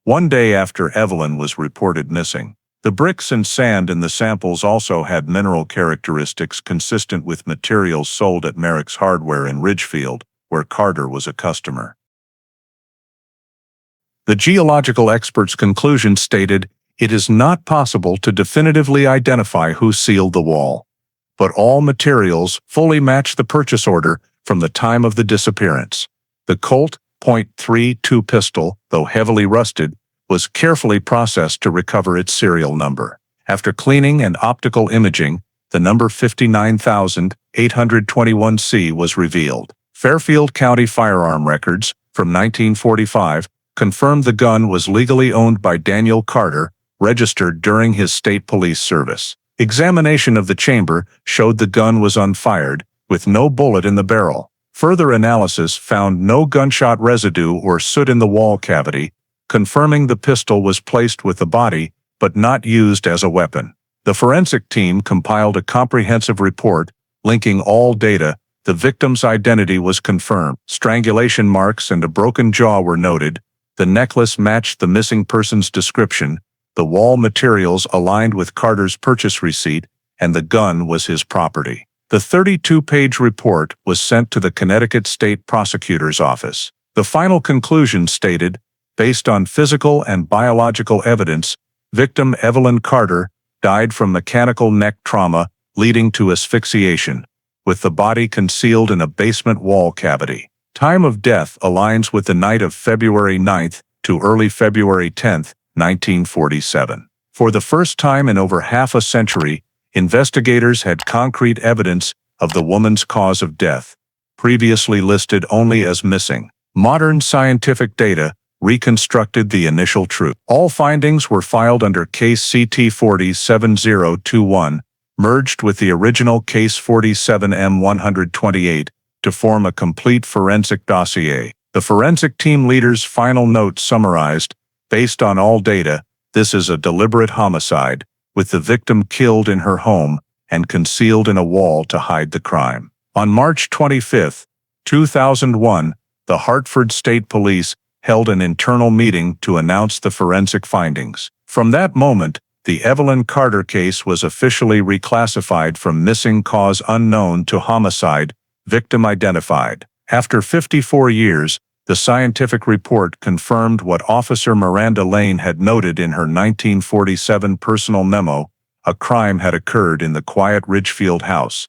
1 day after Evelyn was reported missing. The bricks and sand in the samples also had mineral characteristics consistent with materials sold at Merrick's Hardware in Ridgefield, where Carter was a customer. The geological expert's conclusion stated, it is not possible to definitively identify who sealed the wall, but all materials fully match the purchase order from the time of the disappearance. The Colt .32 pistol, though heavily rusted, was carefully processed to recover its serial number. After cleaning and optical imaging, the number 59821C was revealed. Fairfield County firearm records, from 1945, confirmed the gun was legally owned by Daniel Carter, registered during his state police service. Examination of the chamber showed the gun was unfired, with no bullet in the barrel. Further analysis found no gunshot residue or soot in the wall cavity, confirming the pistol was placed with the body, but not used as a weapon. The forensic team compiled a comprehensive report, linking all data. The victim's identity was confirmed. Strangulation marks and a broken jaw were noted. The necklace matched the missing person's description. The wall materials aligned with Carter's purchase receipt, and the gun was his property. The 32-page report was sent to the Connecticut State Prosecutor's Office. The final conclusion stated, based on physical and biological evidence, victim Evelyn Carter died from mechanical neck trauma leading to asphyxiation, with the body concealed in a basement wall cavity. Time of death aligns with the night of February 9th to early February 10th, 1947. For the first time in over half a century, investigators had concrete evidence of the woman's cause of death, previously listed only as missing. Modern scientific data reconstructed the initial truth. All findings were filed under Case CT 407021, merged with the original Case 47M128 to form a complete forensic dossier. The forensic team leader's final note summarized, based on all data, this is a deliberate homicide, with the victim killed in her home and concealed in a wall to hide the crime. On March 25, 2001, the Hartford State Police held an internal meeting to announce the forensic findings. From that moment, the Evelyn Carter case was officially reclassified from missing cause unknown to homicide, victim identified. After 54 years, the scientific report confirmed what Officer Miranda Lane had noted in her 1947 personal memo: a crime had occurred in the quiet Ridgefield house.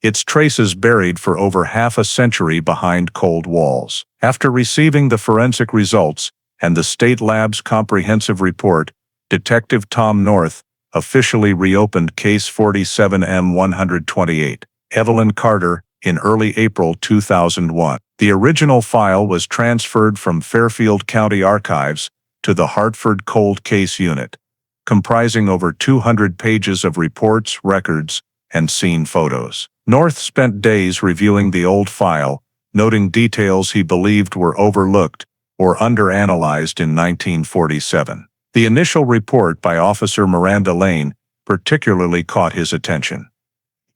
its traces buried for over half a century behind cold walls. After receiving the forensic results and the state lab's comprehensive report, Detective Tom North officially reopened Case 47M128, Evelyn Carter, in early April 2001. The original file was transferred from Fairfield County Archives to the Hartford Cold Case Unit, comprising over 200 pages of reports, records, and scene photos. North spent days reviewing the old file, noting details he believed were overlooked or underanalyzed in 1947. The initial report by Officer Miranda Lane particularly caught his attention.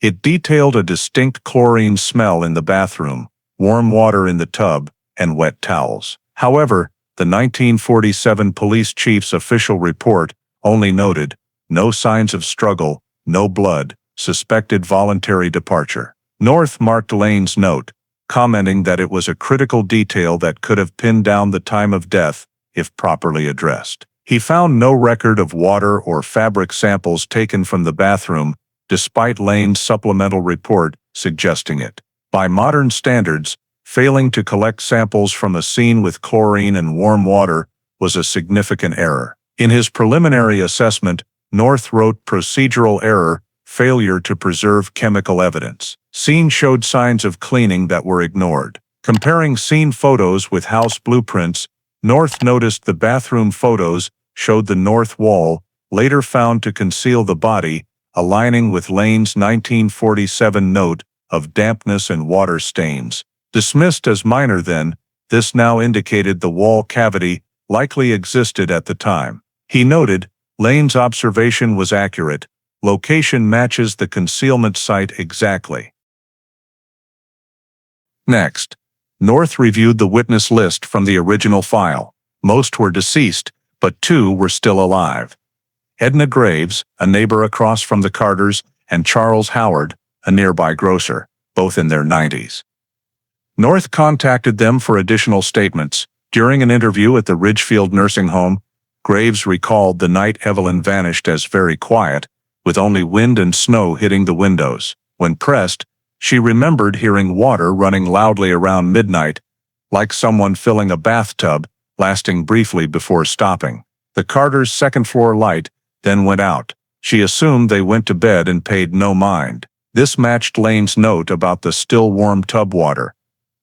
It detailed a distinct chlorine smell in the bathroom, warm water in the tub, and wet towels. However, the 1947 police chief's official report only noted no signs of struggle, no blood, suspected voluntary departure. North marked Lane's note, commenting that it was a critical detail that could have pinned down the time of death if properly addressed. He found no record of water or fabric samples taken from the bathroom, despite Lane's supplemental report suggesting it. By modern standards, failing to collect samples from a scene with chlorine and warm water was a significant error. In his preliminary assessment, North wrote procedural error, failure to preserve chemical evidence. Scene showed signs of cleaning that were ignored. Comparing scene photos with house blueprints, North noticed the bathroom photos showed the north wall, later found to conceal the body, aligning with Lane's 1947 note of dampness and water stains. Dismissed as minor then, this now indicated the wall cavity likely existed at the time. He noted, Lane's observation was accurate. Location matches the concealment site exactly. Next, North reviewed the witness list from the original file. Most were deceased, but 2 were still alive. Edna Graves, a neighbor across from the Carters, and Charles Howard, a nearby grocer, both in their 90s. North contacted them for additional statements. During an interview at the Ridgefield nursing home, Graves recalled the night Evelyn vanished as very quiet, with only wind and snow hitting the windows. When pressed, she remembered hearing water running loudly around midnight, like someone filling a bathtub, lasting briefly before stopping. The Carters' second-floor light then went out. She assumed they went to bed and paid no mind. This matched Lane's note about the still warm tub water,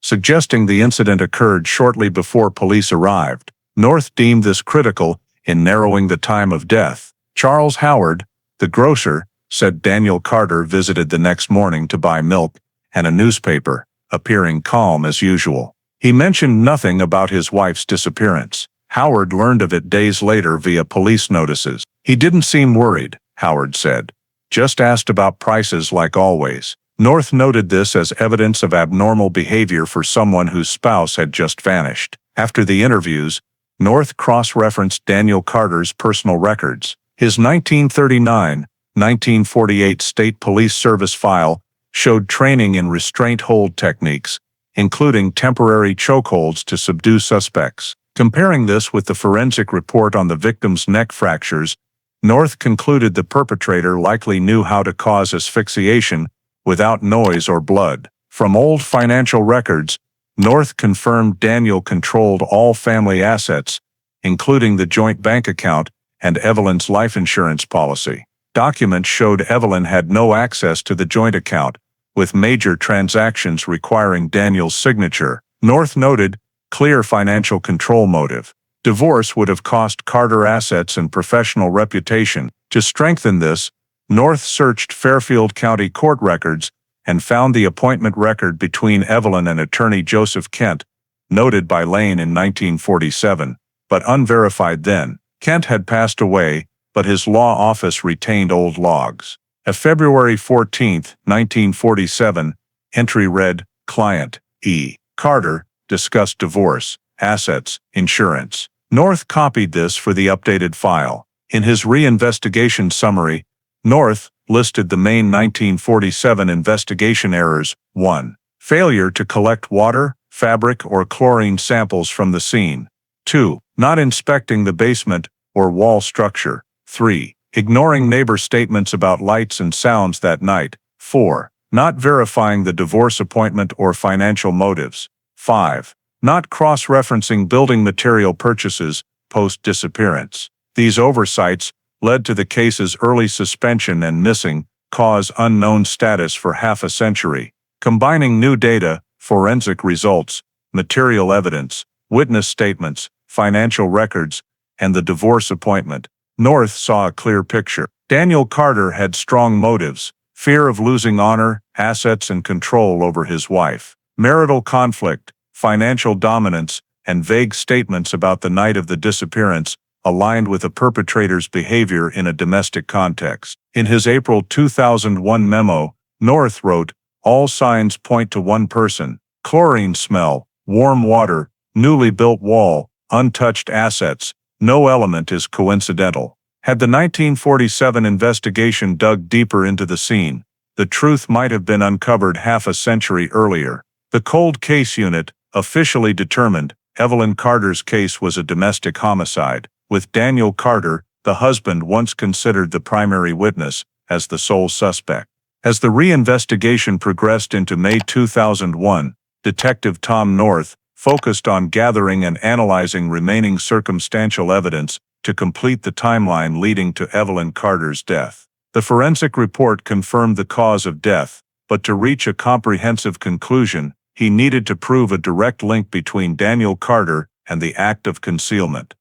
suggesting the incident occurred shortly before police arrived. North deemed this critical in narrowing the time of death. Charles Howard, the grocer, said Daniel Carter visited the next morning to buy milk and a newspaper, appearing calm as usual. He mentioned nothing about his wife's disappearance. Howard learned of it days later via police notices. He didn't seem worried, Howard said. Just asked about prices like always. North noted this as evidence of abnormal behavior for someone whose spouse had just vanished. After the interviews, North cross-referenced Daniel Carter's personal records. His 1939-1948 State Police Service file showed training in restraint hold techniques, including temporary chokeholds to subdue suspects. Comparing this with the forensic report on the victim's neck fractures, North concluded the perpetrator likely knew how to cause asphyxiation without noise or blood. From old financial records, North confirmed Daniel controlled all family assets, including the joint bank account and Evelyn's life insurance policy. Documents showed Evelyn had no access to the joint account, with major transactions requiring Daniel's signature. North noted, clear financial control motive. Divorce would have cost Carter assets and professional reputation. To strengthen this, North searched Fairfield County court records and found the appointment record between Evelyn and attorney Joseph Kent, noted by Lane in 1947, but unverified then. Kent had passed away, but his law office retained old logs. A February 14, 1947, entry read, Client, E. Carter, discussed divorce, assets, insurance. North copied this for the updated file. In his reinvestigation summary, North listed the main 1947 investigation errors. 1. Failure to collect water, fabric, or chlorine samples from the scene. 2. Not inspecting the basement or wall structure. 3. Ignoring neighbor statements about lights and sounds that night. 4. Not verifying the divorce appointment or financial motives. 5. Not cross-referencing building material purchases post-disappearance. These oversights led to the case's early suspension and missing cause unknown status for half a century. Combining new data, forensic results, material evidence, witness statements, financial records, and the divorce appointment, North saw a clear picture. Daniel Carter had strong motives: fear of losing honor, assets, and control over his wife, marital conflict, financial dominance, and vague statements about the night of the disappearance aligned with the perpetrator's behavior in a domestic context. In his April 2001 memo, North wrote, "All signs point to one person: chlorine smell, warm water, newly built wall, untouched assets. No element is coincidental." Had the 1947 investigation dug deeper into the scene, the truth might have been uncovered half a century earlier. The Cold Case Unit officially determined Evelyn Carter's case was a domestic homicide, with Daniel Carter, the husband once considered the primary witness, as the sole suspect. As the reinvestigation progressed into May 2001, Detective Tom North focused on gathering and analyzing remaining circumstantial evidence to complete the timeline leading to Evelyn Carter's death. The forensic report confirmed the cause of death, but to reach a comprehensive conclusion, he needed to prove a direct link between Daniel Carter and the act of concealment.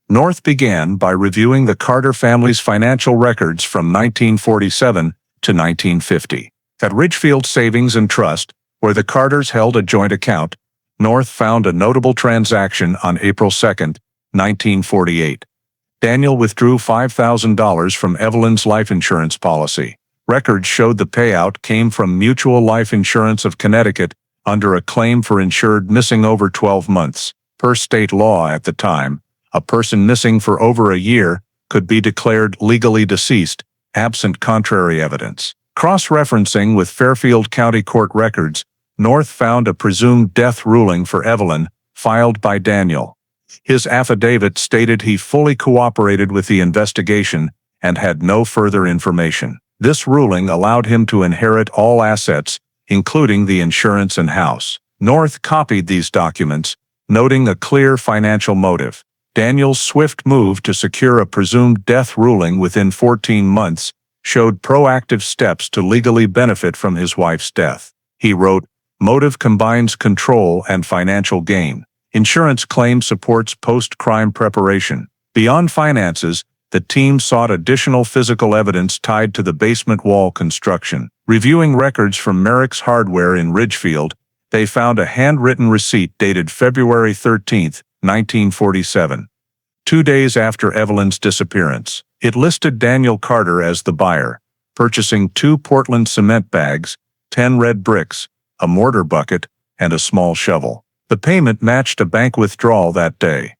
North began by reviewing the Carter family's financial records from 1947 to 1950. At Ridgefield Savings and Trust, where the Carters held a joint account, North found a notable transaction on April 2, 1948. Daniel withdrew $5,000 from Evelyn's life insurance policy. Records showed the payout came from Mutual Life Insurance of Connecticut under a claim for insured missing over 12 months. Per state law at the time, a person missing for over a year could be declared legally deceased, absent contrary evidence. Cross-referencing with Fairfield County Court records, North found a presumed death ruling for Evelyn, filed by Daniel. His affidavit stated he fully cooperated with the investigation and had no further information. This ruling allowed him to inherit all assets, including the insurance and house. North copied these documents, noting a clear financial motive. Daniel's swift move to secure a presumed death ruling within 14 months showed proactive steps to legally benefit from his wife's death. He wrote, "Motive combines control and financial gain. Insurance claim supports post-crime preparation." Beyond finances, the team sought additional physical evidence tied to the basement wall construction. Reviewing records from Merrick's Hardware in Ridgefield, they found a handwritten receipt dated February 13, 1947, 2 days after Evelyn's disappearance. It listed Daniel Carter as the buyer, purchasing 2 Portland cement bags, 10 red bricks, a mortar bucket, and a small shovel. The payment matched a bank withdrawal that day.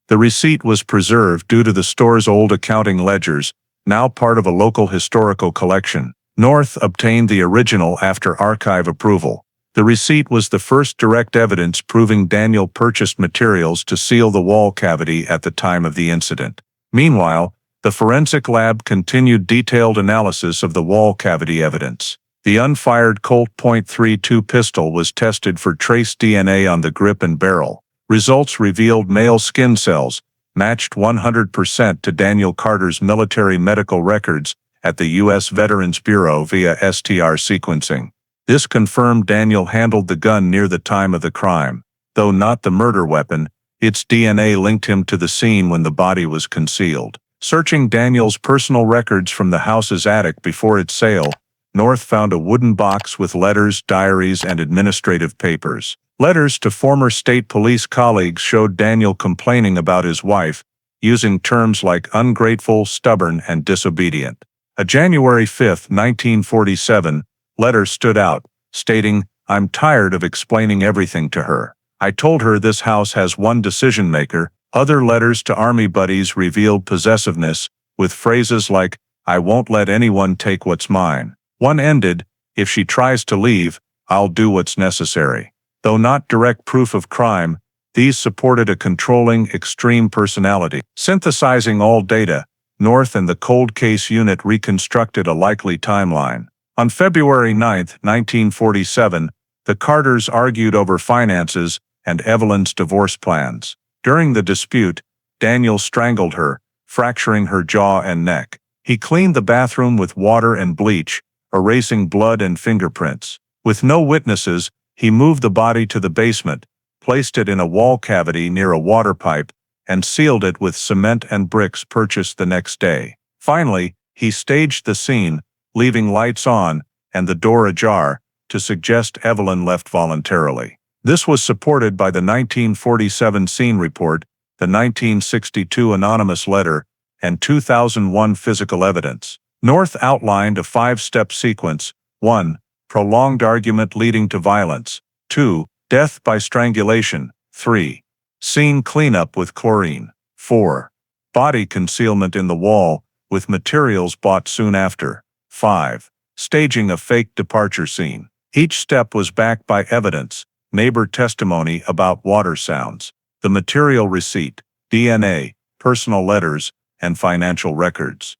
The receipt was preserved due to the store's old accounting ledgers, now part of a local historical collection. North obtained the original after archive approval. The receipt was the first direct evidence proving Daniel purchased materials to seal the wall cavity at the time of the incident. Meanwhile, the forensic lab continued detailed analysis of the wall cavity evidence. The unfired Colt .32 pistol was tested for trace DNA on the grip and barrel. Results revealed male skin cells, matched 100% to Daniel Carter's military medical records at the U.S. Veterans Bureau via STR sequencing. This confirmed Daniel handled the gun near the time of the crime. Though not the murder weapon, its DNA linked him to the scene when the body was concealed. Searching Daniel's personal records from the house's attic before its sale, North found a wooden box with letters, diaries, and administrative papers. Letters to former state police colleagues showed Daniel complaining about his wife, using terms like ungrateful, stubborn, and disobedient. A January 5, 1947, letter stood out, stating, "I'm tired of explaining everything to her. I told her this house has one decision-maker." Other letters to Army buddies revealed possessiveness, with phrases like, "I won't let anyone take what's mine." One ended, "If she tries to leave, I'll do what's necessary." Though not direct proof of crime, these supported a controlling, extreme personality. Synthesizing all data, North and the cold case unit reconstructed a likely timeline. On February 9, 1947, the Carters argued over finances and Evelyn's divorce plans. During the dispute, Daniel strangled her, fracturing her jaw and neck. He cleaned the bathroom with water and bleach, erasing blood and fingerprints. With no witnesses, he moved the body to the basement, placed it in a wall cavity near a water pipe, and sealed it with cement and bricks purchased the next day. Finally, he staged the scene, leaving lights on and the door ajar, to suggest Evelyn left voluntarily. This was supported by the 1947 scene report, the 1962 anonymous letter, and 2001 physical evidence. North outlined a 5-step sequence: 1. Prolonged argument leading to violence. 2. Death by strangulation. 3. Scene cleanup with chlorine. 4. Body concealment in the wall, with materials bought soon after. 5. Staging a fake departure scene. Each step was backed by evidence, neighbor testimony about water sounds, the material receipt, DNA, personal letters, and financial records.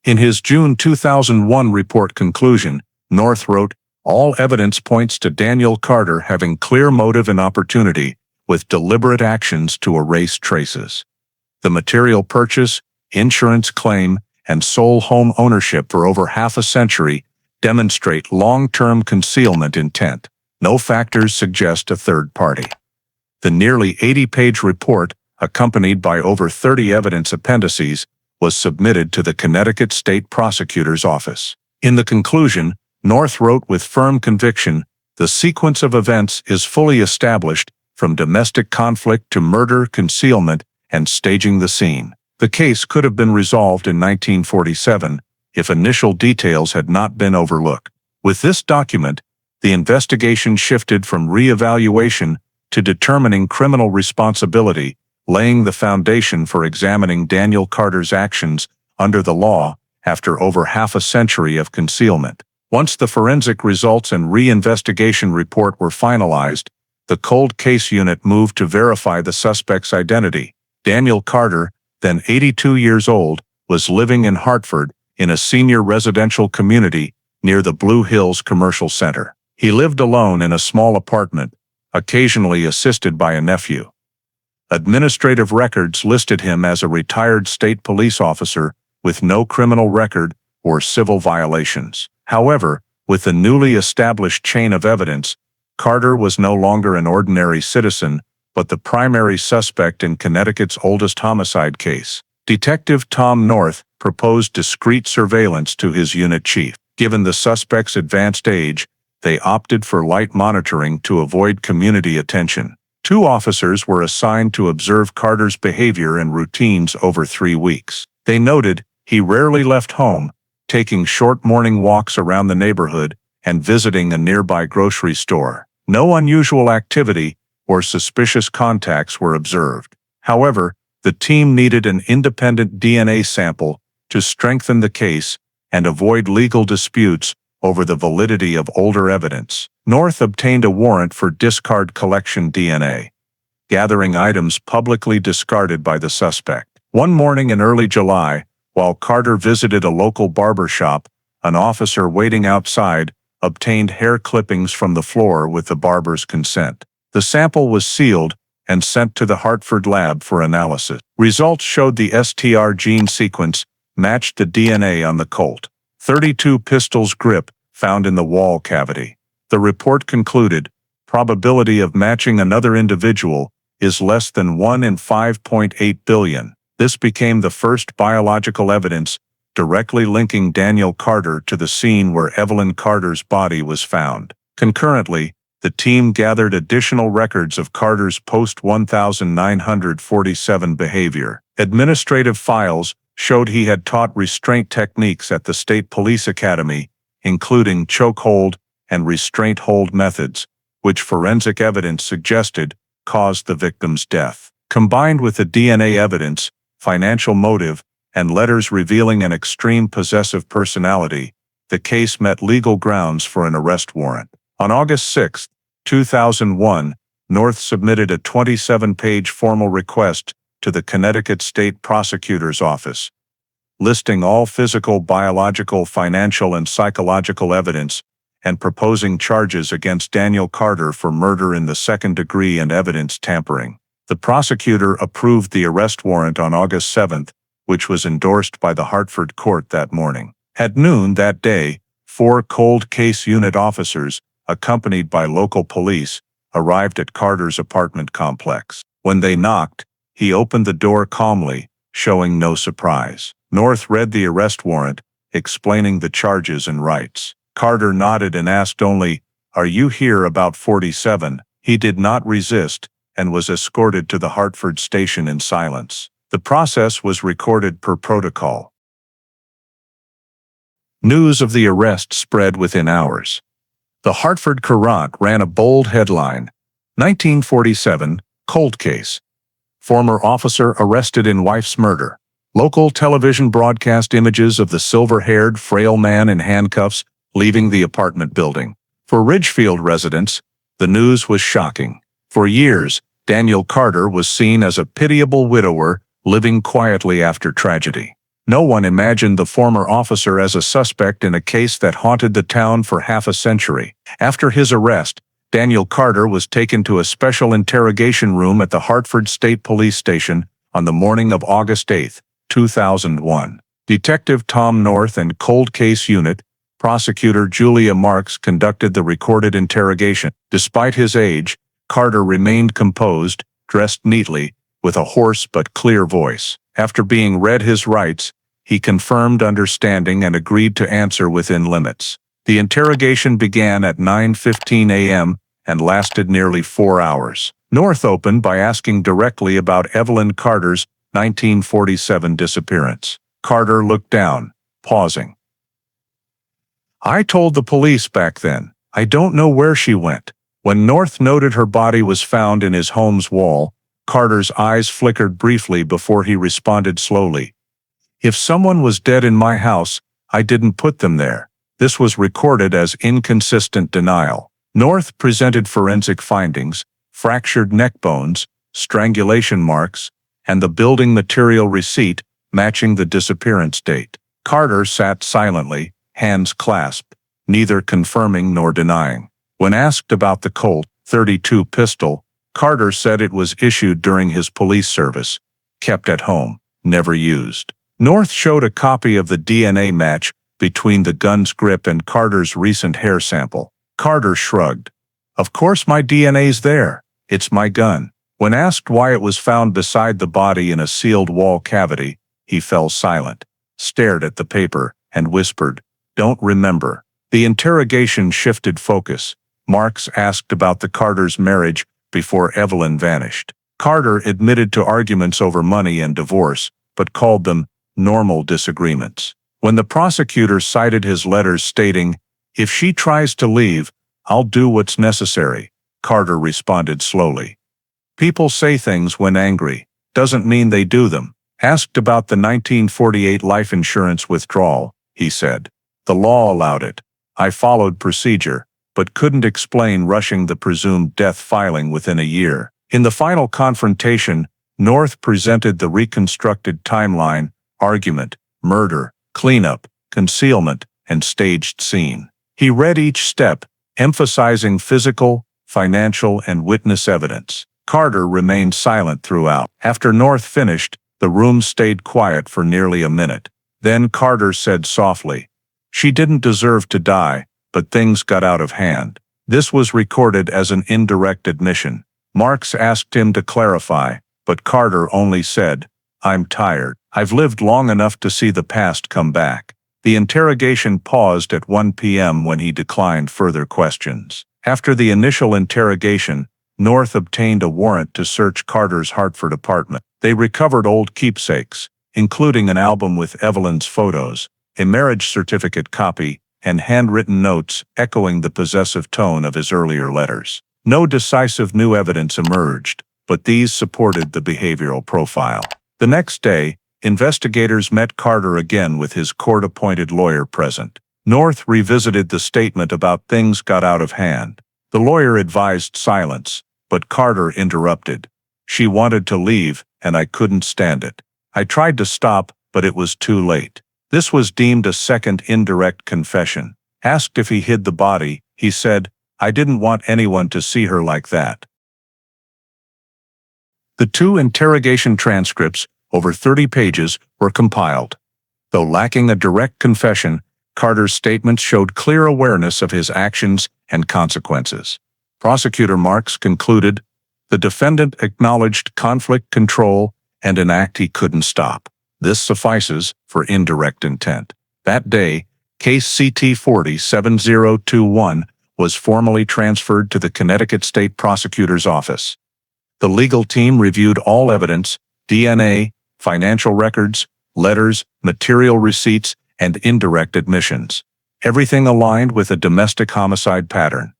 In his June 2001 report conclusion, North wrote, "All evidence points to Daniel Carter having clear motive and opportunity, with deliberate actions to erase traces. The material purchase, insurance claim, and sole home ownership for over half a century demonstrate long-term concealment intent. No factors suggest a third party." The nearly 80-page report, accompanied by over 30 evidence appendices, was submitted to the Connecticut State Prosecutor's Office. In the conclusion, North wrote with firm conviction, "The sequence of events is fully established, from domestic conflict to murder, concealment, and staging the scene. The case could have been resolved in 1947 if initial details had not been overlooked." With this document, the investigation shifted from re-evaluation to determining criminal responsibility, laying the foundation for examining Daniel Carter's actions under the law after over half a century of concealment. Once the forensic results and re-investigation report were finalized, the cold case unit moved to verify the suspect's identity. Daniel Carter, then 82 years old, was living in Hartford in a senior residential community near the Blue Hills Commercial Center. He lived alone in a small apartment, occasionally assisted by a nephew. Administrative records listed him as a retired state police officer with no criminal record or civil violations. However, with the newly established chain of evidence, Carter was no longer an ordinary citizen, but the primary suspect in Connecticut's oldest homicide case. Detective Tom North proposed discreet surveillance to his unit chief. Given the suspect's advanced age, they opted for light monitoring to avoid community attention. 2 officers were assigned to observe Carter's behavior and routines over 3 weeks. They noted he rarely left home, taking short morning walks around the neighborhood and visiting a nearby grocery store. No unusual activity or suspicious contacts were observed. However, the team needed an independent DNA sample to strengthen the case and avoid legal disputes over the validity of older evidence. North obtained a warrant for discard collection DNA, gathering items publicly discarded by the suspect. One morning in early July, while Carter visited a local barber shop, an officer waiting outside obtained hair clippings from the floor with the barber's consent. The sample was sealed and sent to the Hartford lab for analysis. Results showed the STR gene sequence matched the DNA on the Colt .32 pistol's grip found in the wall cavity. The report concluded, probability of matching another individual is less than 1 in 5.8 billion. This became the first biological evidence directly linking Daniel Carter to the scene where Evelyn Carter's body was found. Concurrently, the team gathered additional records of Carter's post-1947 behavior. Administrative files showed he had taught restraint techniques at the State Police Academy, including chokehold and restraint hold methods, which forensic evidence suggested caused the victim's death. Combined with the DNA evidence, financial motive, and letters revealing an extreme possessive personality, the case met legal grounds for an arrest warrant. On August 6, 2001, North submitted a 27-page formal request to the Connecticut State Prosecutor's Office, listing all physical, biological, financial, and psychological evidence and proposing charges against Daniel Carter for murder in the second degree and evidence tampering. The prosecutor approved the arrest warrant on August 7th, which was endorsed by the Hartford court that morning. At noon that day, 4 cold case unit officers, accompanied by local police, arrived at Carter's apartment complex. When they knocked, he opened the door calmly, showing no surprise. North read the arrest warrant, explaining the charges and rights. Carter nodded and asked only, "Are you here about 47?" He did not resist and was escorted to the Hartford station in silence. The process was recorded per protocol. News of the arrest spread within hours. The Hartford Courant ran a bold headline, 1947, cold case. Former officer arrested in wife's murder. Local television broadcast images of the silver-haired, frail man in handcuffs leaving the apartment building. For Ridgefield residents, the news was shocking. For years, Daniel Carter was seen as a pitiable widower living quietly after tragedy. No one imagined the former officer as a suspect in a case that haunted the town for half a century. After his arrest, Daniel Carter was taken to a special interrogation room at the Hartford State Police Station on the morning of August 8, 2001. Detective Tom North and Cold Case Unit Prosecutor Julia Marks conducted the recorded interrogation. Despite his age, Carter remained composed, dressed neatly, with a hoarse but clear voice. After being read his rights, he confirmed understanding and agreed to answer within limits. The interrogation began at 9:15 a.m. and lasted nearly 4 hours. North opened by asking directly about Evelyn Carter's 1947 disappearance. Carter looked down, pausing. "I told the police back then. I don't know where she went." When North noted her body was found in his home's wall, Carter's eyes flickered briefly before he responded slowly. "If someone was dead in my house, I didn't put them there." This was recorded as inconsistent denial. North presented forensic findings, fractured neck bones, strangulation marks, and the building material receipt matching the disappearance date. Carter sat silently, hands clasped, neither confirming nor denying. When asked about the Colt .32 pistol, Carter said it was issued during his police service, kept at home, never used. North showed a copy of the DNA match between the gun's grip and Carter's recent hair sample. Carter shrugged. "Of course my DNA's there. It's my gun." When asked why it was found beside the body in a sealed wall cavity, he fell silent, stared at the paper, and whispered, "Don't remember." The interrogation shifted focus. Marks asked about the Carter's marriage before Evelyn vanished. Carter admitted to arguments over money and divorce, but called them normal disagreements. When the prosecutor cited his letters stating, "If she tries to leave, I'll do what's necessary," Carter responded slowly. "People say things when angry. Doesn't mean they do them." Asked about the 1948 life insurance withdrawal, he said, "The law allowed it. I followed procedure, but couldn't explain rushing the presumed death filing within a year." In the final confrontation, North presented the reconstructed timeline, argument, murder, cleanup, concealment, and staged scene. He read each step, emphasizing physical, financial, and witness evidence. Carter remained silent throughout. After North finished, the room stayed quiet for nearly a minute. Then Carter said softly, "She didn't deserve to die, but things got out of hand." This was recorded as an indirect admission. Marks asked him to clarify, but Carter only said, "I'm tired. I've lived long enough to see the past come back." The interrogation paused at 1 p.m. when he declined further questions. After the initial interrogation, North obtained a warrant to search Carter's Hartford apartment. They recovered old keepsakes, including an album with Evelyn's photos, a marriage certificate copy, and handwritten notes echoing the possessive tone of his earlier letters. No decisive new evidence emerged, but these supported the behavioral profile. The next day, investigators met Carter again with his court-appointed lawyer present. North revisited the statement about things got out of hand. The lawyer advised silence, but Carter interrupted. She wanted to leave, and I couldn't stand it. I tried to stop, but it was too late. This was deemed a second indirect confession. Asked if he hid the body, he said, "I didn't want anyone to see her like that." The two interrogation transcripts, over 30 pages, were compiled. Though lacking a direct confession, Carter's statements showed clear awareness of his actions and consequences. Prosecutor Marks concluded, the defendant acknowledged conflict control and an act he couldn't stop. This suffices for indirect intent. That day, case CT 407021 was formally transferred to the Connecticut State Prosecutor's Office. The legal team reviewed all evidence, DNA, financial records, letters, material receipts, and indirect admissions. Everything aligned with a domestic homicide pattern.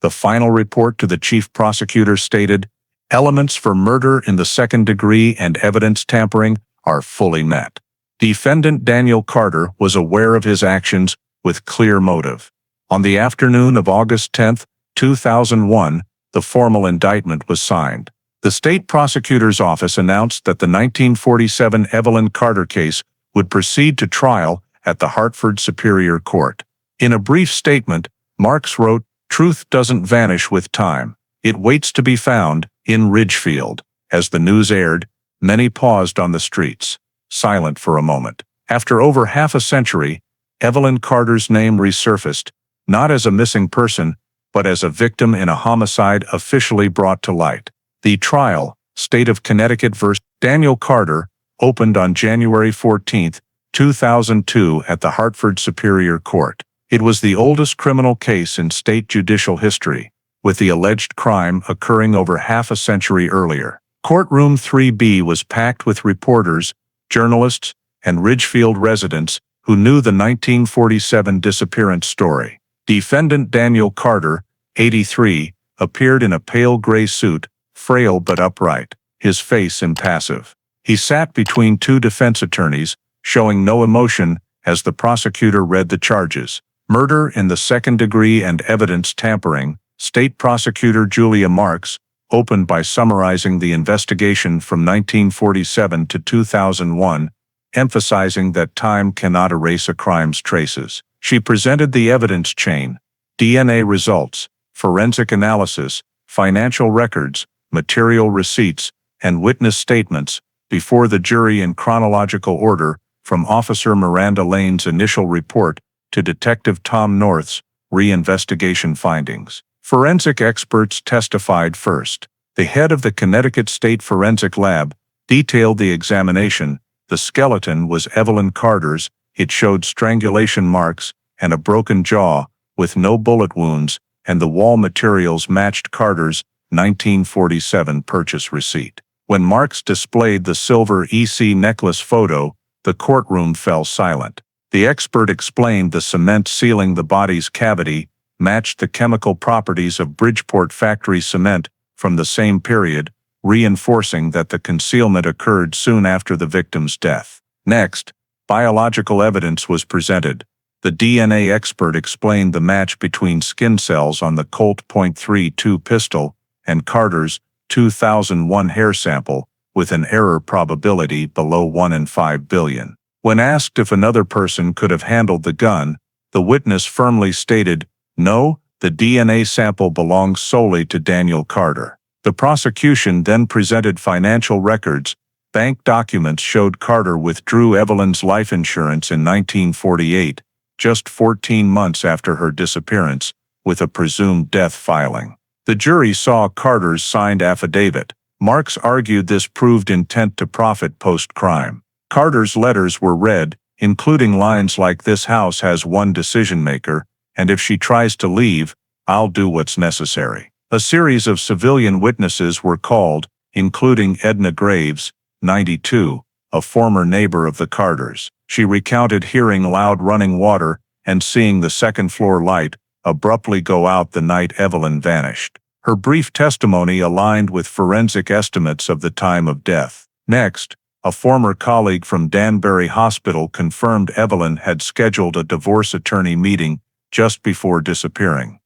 The final report to the chief prosecutor stated, elements for murder in the second degree and evidence tampering are fully met. Defendant Daniel Carter was aware of his actions with clear motive. On the afternoon of August 10, 2001, the formal indictment was signed. The state prosecutor's office announced that the 1947 Evelyn Carter case would proceed to trial at the Hartford Superior Court. In a brief statement, Marks wrote, "Truth doesn't vanish with time. It waits to be found in Ridgefield." As the news aired, many paused on the streets, silent for a moment. After over half a century, Evelyn Carter's name resurfaced, not as a missing person, but as a victim in a homicide officially brought to light. The trial, State of Connecticut vs. Daniel Carter, opened on January 14, 2002 at the Hartford Superior Court. It was the oldest criminal case in state judicial history, with the alleged crime occurring over half a century earlier. Courtroom 3B was packed with reporters, journalists, and Ridgefield residents who knew the 1947 disappearance story. Defendant Daniel Carter, 83, appeared in a pale gray suit, frail but upright, his face impassive. He sat between two defense attorneys, showing no emotion as the prosecutor read the charges. Murder in the second degree and evidence tampering. State Prosecutor Julia Marks opened by summarizing the investigation from 1947 to 2001, emphasizing that time cannot erase a crime's traces. She presented the evidence chain, DNA results, forensic analysis, financial records, material receipts, and witness statements before the jury in chronological order, from Officer Miranda Lane's initial report to Detective Tom North's re-investigation findings. Forensic experts testified first. The head of the Connecticut State Forensic Lab detailed the examination. The skeleton was Evelyn Carter's. It showed strangulation marks and a broken jaw, with no bullet wounds, and the wall materials matched Carter's 1947 purchase receipt. When Marks displayed the silver EC necklace photo, the courtroom fell silent. The expert explained the cement sealing the body's cavity matched the chemical properties of Bridgeport factory cement from the same period, reinforcing that the concealment occurred soon after the victim's death. Next, biological evidence was presented. The DNA expert explained the match between skin cells on the Colt .32 pistol and Carter's 2001 hair sample, with an error probability below 1 in 5 billion. When asked if another person could have handled the gun, the witness firmly stated, "No, the DNA sample belongs solely to Daniel Carter." The prosecution then presented financial records. Bank documents showed Carter withdrew Evelyn's life insurance in 1948, just 14 months after her disappearance, with a presumed death filing. The jury saw Carter's signed affidavit. Marks argued this proved intent to profit post-crime. Carter's letters were read, including lines like, "This house has one decision-maker, and if she tries to leave, I'll do what's necessary." A series of civilian witnesses were called, including Edna Graves, 92, a former neighbor of the Carters. She recounted hearing loud running water and seeing the second-floor light abruptly go out the night Evelyn vanished. Her brief testimony aligned with forensic estimates of the time of death. Next, a former colleague from Danbury Hospital confirmed Evelyn had scheduled a divorce attorney meeting just before disappearing.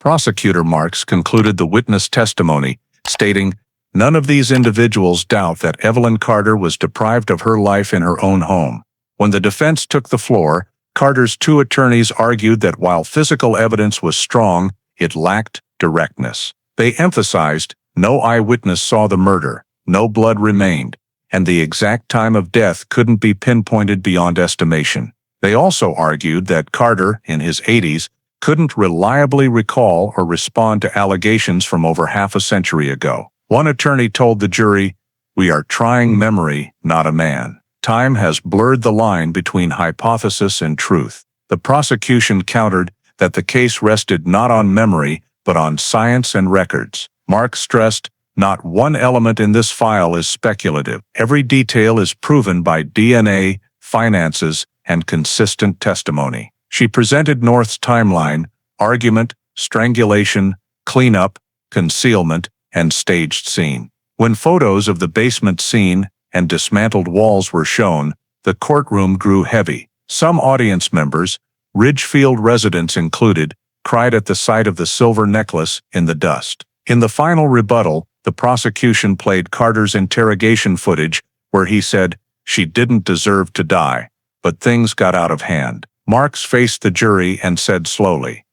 Prosecutor Marks concluded the witness testimony, stating, "None of these individuals doubt that Evelyn Carter was deprived of her life in her own home." When the defense took the floor, Carter's two attorneys argued that while physical evidence was strong, it lacked directness. They emphasized, no eyewitness saw the murder, no blood remained, and the exact time of death couldn't be pinpointed beyond estimation. They also argued that Carter, in his 80s, couldn't reliably recall or respond to allegations from over half a century ago. One attorney told the jury, "We are trying memory, not a man. Time has blurred the line between hypothesis and truth." The prosecution countered that the case rested not on memory, but on science and records. Marks stressed, "Not one element in this file is speculative. Every detail is proven by DNA, finances, and consistent testimony." She presented North's timeline: argument, strangulation, cleanup, concealment, and staged scene. When photos of the basement scene and dismantled walls were shown, the courtroom grew heavy. Some audience members, Ridgefield residents included, cried at the sight of the silver necklace in the dust. In the final rebuttal, the prosecution played Carter's interrogation footage where he said, "She didn't deserve to die, but things got out of hand." Marks faced the jury and said slowly,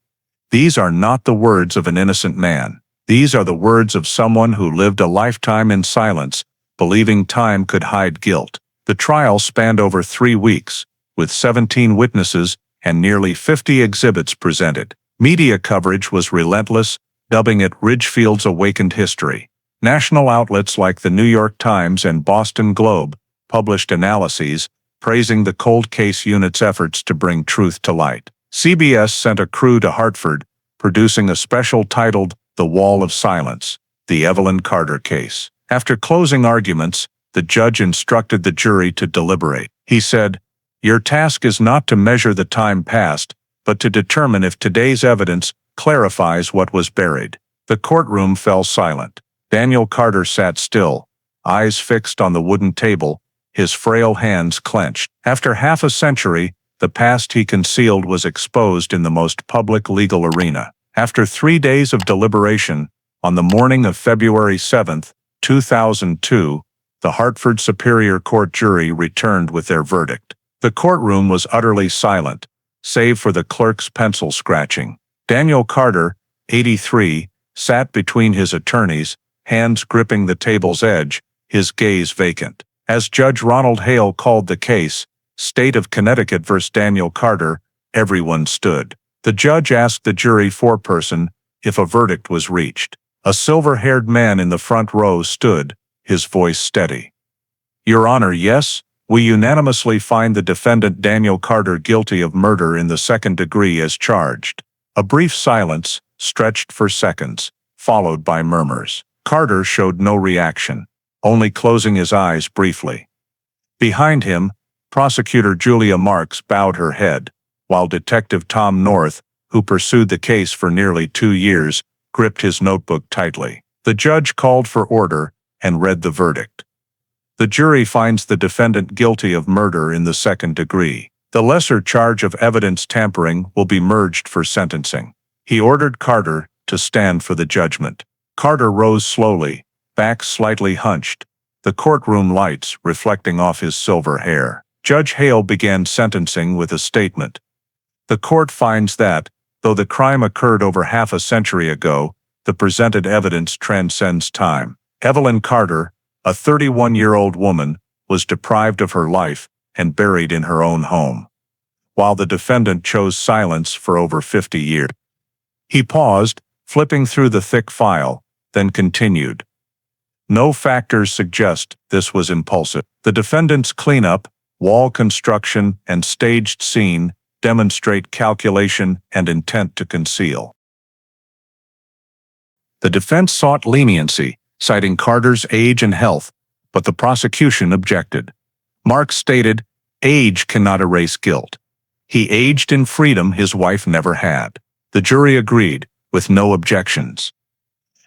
"These are not the words of an innocent man. These are the words of someone who lived a lifetime in silence, believing time could hide guilt." The trial spanned over 3 weeks, with 17 witnesses and nearly 50 exhibits presented. Media coverage was relentless, dubbing it Ridgefield's awakened history. National outlets like the New York Times and Boston Globe published analyses praising the cold case unit's efforts to bring truth to light. CBS sent a crew to Hartford, producing a special titled "The Wall of Silence: The Evelyn Carter Case." After closing arguments, the judge instructed the jury to deliberate. He said, "Your task is not to measure the time past, but to determine if today's evidence clarifies what was buried." The courtroom fell silent. Daniel Carter sat still, eyes fixed on the wooden table, his frail hands clenched. After half a century, the past he concealed was exposed in the most public legal arena. After 3 days of deliberation, on the morning of February 7, 2002, the Hartford Superior Court jury returned with their verdict. The courtroom was utterly silent, save for the clerk's pencil scratching. Daniel Carter, 83, sat between his attorneys, hands gripping the table's edge, his gaze vacant. As Judge Ronald Hale called the case, State of Connecticut vs. Daniel Carter, everyone stood. The judge asked the jury foreperson if a verdict was reached. A silver-haired man in the front row stood, his voice steady. "Your Honor, yes, we unanimously find the defendant Daniel Carter guilty of murder in the second degree as charged." A brief silence, stretched for seconds, followed by murmurs. Carter showed no reaction, only closing his eyes briefly. Behind him, Prosecutor Julia Marks bowed her head, while Detective Tom North, who pursued the case for nearly 2 years, gripped his notebook tightly. The judge called for order and read the verdict. The jury finds the defendant guilty of murder in the second degree. The lesser charge of evidence tampering will be merged for sentencing. He ordered Carter to stand for the judgment. Carter rose slowly, back slightly hunched, the courtroom lights reflecting off his silver hair. Judge Hale began sentencing with a statement. "The court finds that, though the crime occurred over half a century ago, the presented evidence transcends time. Evelyn Carter, a 31-year-old woman, was deprived of her life and buried in her own home, while the defendant chose silence for over 50 years." He paused, flipping through the thick file, then continued. "No factors suggest this was impulsive. The defendant's cleanup, wall construction, and staged scene demonstrate calculation and intent to conceal." The defense sought leniency, citing Carter's age and health, but the prosecution objected. Marks stated, "Age cannot erase guilt. He aged in freedom his wife never had." The jury agreed, with no objections.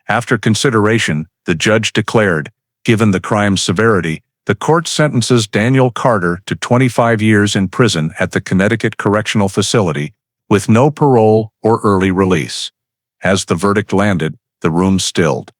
After consideration, the judge declared, given the crime's severity, the court sentences Daniel Carter to 25 years in prison at the Connecticut Correctional Facility, with no parole or early release. As the verdict landed, the room stilled.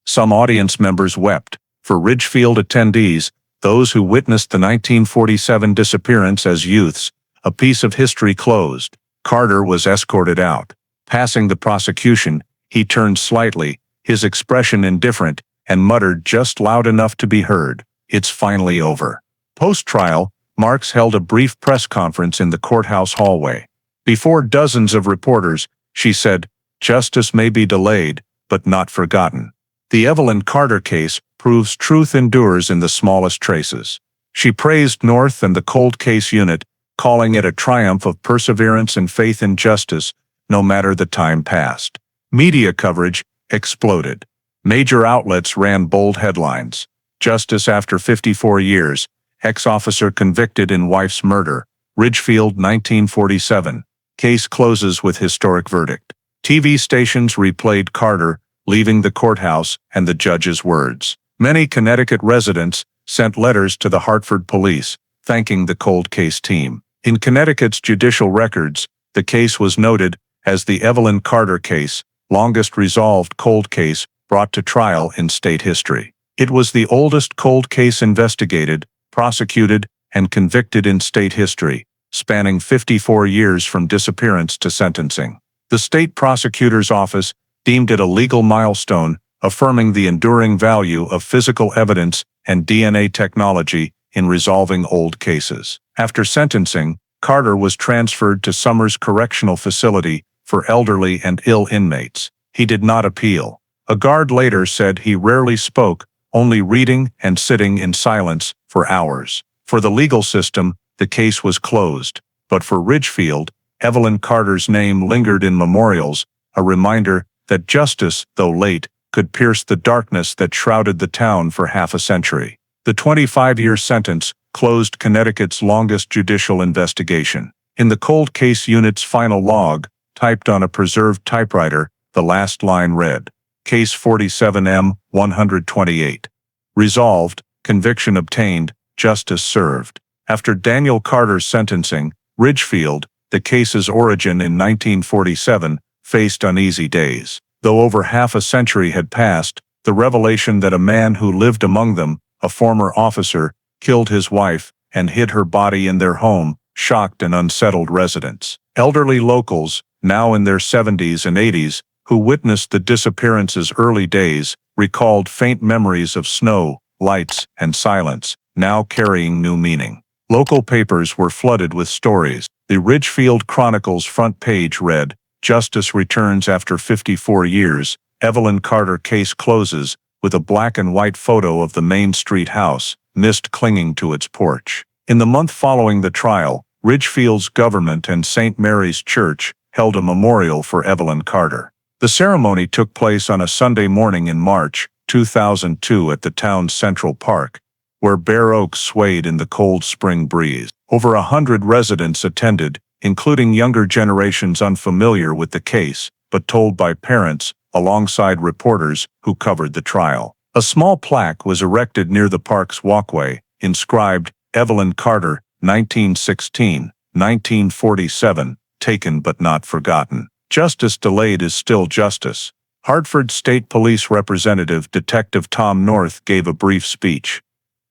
Some audience members wept. For Ridgefield attendees, those who witnessed the 1947 disappearance as youths, a piece of history closed. Carter was escorted out. Passing the prosecution, he turned slightly, his expression indifferent, and muttered just loud enough to be heard, "It's finally over." Post-trial, Marks held a brief press conference in the courthouse hallway. Before dozens of reporters, she said, "Justice may be delayed, but not forgotten." The Evelyn Carter case proves truth endures in the smallest traces. She praised North and the cold case unit, calling it a triumph of perseverance and faith in justice, no matter the time passed. Media coverage exploded. Major outlets ran bold headlines. Justice after 54 years, ex-officer convicted in wife's murder, Ridgefield 1947. Case closes with historic verdict. TV stations replayed Carter leaving the courthouse and the judge's words. Many Connecticut residents sent letters to the Hartford police, thanking the cold case team. In Connecticut's judicial records, the case was noted as the Evelyn Carter case, longest resolved cold case brought to trial in state history. It was the oldest cold case investigated, prosecuted, and convicted in state history, spanning 54 years from disappearance to sentencing. The state prosecutor's office deemed it a legal milestone, affirming the enduring value of physical evidence and DNA technology in resolving old cases. After sentencing, Carter was transferred to Summers Correctional Facility for elderly and ill inmates. He did not appeal. A guard later said he rarely spoke, only reading and sitting in silence for hours. For the legal system, the case was closed. But for Ridgefield, Evelyn Carter's name lingered in memorials, a reminder that justice, though late, could pierce the darkness that shrouded the town for half a century. The 25-year sentence closed Connecticut's longest judicial investigation. In the cold case unit's final log, typed on a preserved typewriter, the last line read, Case 47M 128. Resolved, conviction obtained, justice served. After Daniel Carter's sentencing, Ridgefield, the case's origin in 1947, faced uneasy days. Though over half a century had passed, the revelation that a man who lived among them, a former officer, killed his wife and hid her body in their home, shocked and unsettled residents. Elderly locals, now in their 70s and 80s, who witnessed the disappearance's early days, recalled faint memories of snow, lights, and silence, now carrying new meaning. Local papers were flooded with stories. The Ridgefield Chronicle's front page read, Justice returns after 54 years, Evelyn Carter case closes, with a black and white photo of the Main Street house, mist clinging to its porch. In the month following the trial, Ridgefield's government and St. Mary's Church held a memorial for Evelyn Carter. The ceremony took place on a Sunday morning in March 2002 at the town's Central Park, where bare oaks swayed in the cold spring breeze. Over 100 residents attended, including younger generations unfamiliar with the case, but told by parents, alongside reporters who covered the trial. A small plaque was erected near the park's walkway, inscribed, Evelyn Carter, 1916-1947, taken but not forgotten. Justice delayed is still justice. Hartford State Police Representative Detective Tom North gave a brief speech.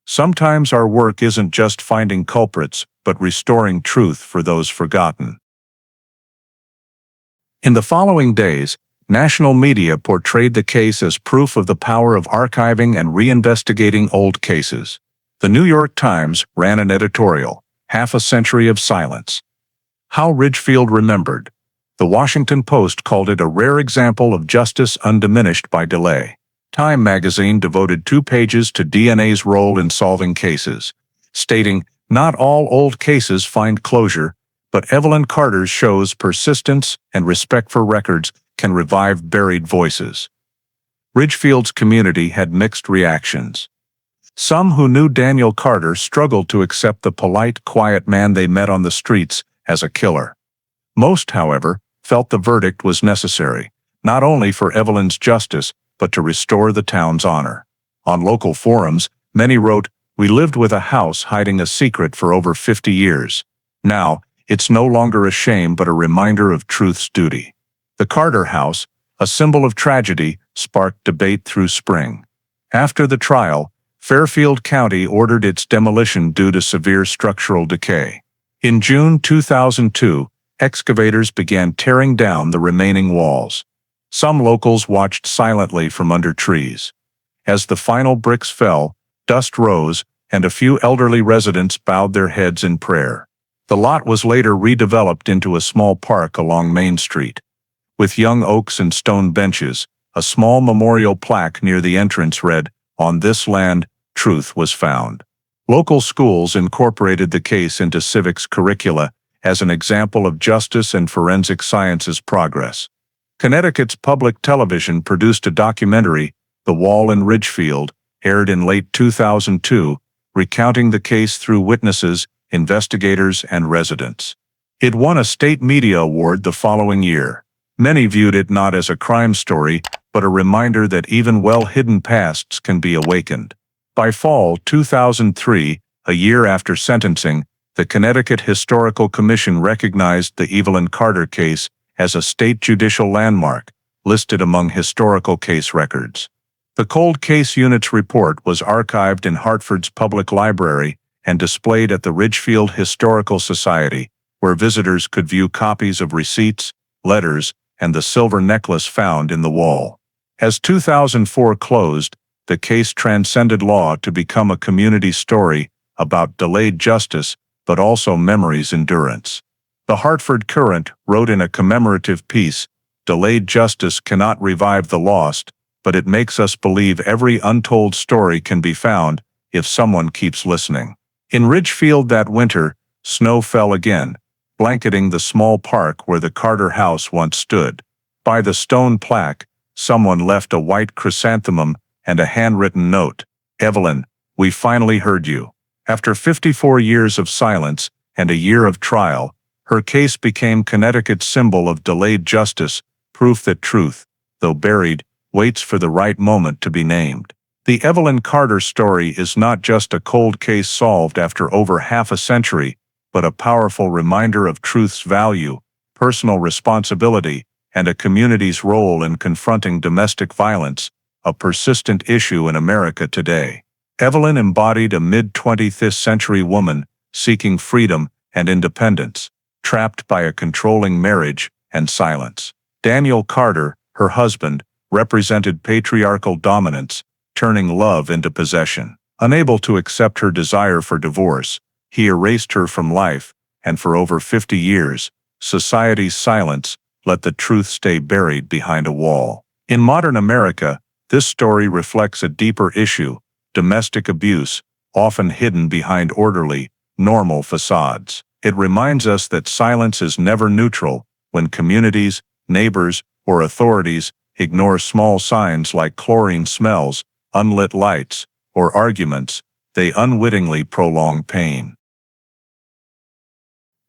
Sometimes our work isn't just finding culprits, but restoring truth for those forgotten. In the following days, national media portrayed the case as proof of the power of archiving and reinvestigating old cases. The New York Times ran an editorial, Half a Century of Silence. How Ridgefield Remembered. The Washington Post called it a rare example of justice undiminished by delay. Time magazine devoted 2 pages to DNA's role in solving cases, stating, not all old cases find closure, but Evelyn Carter's shows persistence and respect for records can revive buried voices. Ridgefield's community had mixed reactions. Some who knew Daniel Carter struggled to accept the polite, quiet man they met on the streets as a killer. Most, however, felt the verdict was necessary, not only for Evelyn's justice, but to restore the town's honor. On local forums, many wrote, we lived with a house hiding a secret for over 50 years. Now, it's no longer a shame but a reminder of truth's duty. The Carter House, a symbol of tragedy, sparked debate through spring. After the trial, Fairfield County ordered its demolition due to severe structural decay. In June 2002, excavators began tearing down the remaining walls. Some locals watched silently from under trees. As the final bricks fell, dust rose, and a few elderly residents bowed their heads in prayer. The lot was later redeveloped into a small park along Main Street. With young oaks and stone benches, a small memorial plaque near the entrance read, "On this land, truth was found." Local schools incorporated the case into civics curricula as an example of justice and forensic sciences progress. Connecticut's public television produced a documentary, The Wall in Ridgefield, aired in late 2002, recounting the case through witnesses, investigators, and residents. It won a state media award the following year. Many viewed it not as a crime story, but a reminder that even well-hidden pasts can be awakened. By fall 2003, a year after sentencing, the Connecticut Historical Commission recognized the Evelyn Carter case as a state judicial landmark, listed among historical case records. The Cold Case Unit's report was archived in Hartford's public library and displayed at the Ridgefield Historical Society, where visitors could view copies of receipts, letters, and the silver necklace found in the wall. As 2004 closed, the case transcended law to become a community story about delayed justice, but also memory's endurance. The Hartford Courant wrote in a commemorative piece, "Delayed justice cannot revive the lost, but it makes us believe every untold story can be found if someone keeps listening." In Ridgefield that winter, snow fell again, blanketing the small park where the Carter house once stood. By the stone plaque, someone left a white chrysanthemum and a handwritten note. "Evelyn, we finally heard you." After 54 years of silence and a year of trial, her case became Connecticut's symbol of delayed justice, proof that truth, though buried, waits for the right moment to be named. The Evelyn Carter story is not just a cold case solved after over half a century, but a powerful reminder of truth's value, personal responsibility, and a community's role in confronting domestic violence, a persistent issue in America today. Evelyn embodied a mid-20th century woman seeking freedom and independence, trapped by a controlling marriage and silence. Daniel Carter, her husband, represented patriarchal dominance, turning love into possession. Unable to accept her desire for divorce, he erased her from life, and for over 50 years, society's silence let the truth stay buried behind a wall. In modern America, this story reflects a deeper issue: domestic abuse, often hidden behind orderly, normal facades. It reminds us that silence is never neutral. When communities, neighbors, or authorities ignore small signs like chlorine smells, unlit lights, or arguments, they unwittingly prolong pain.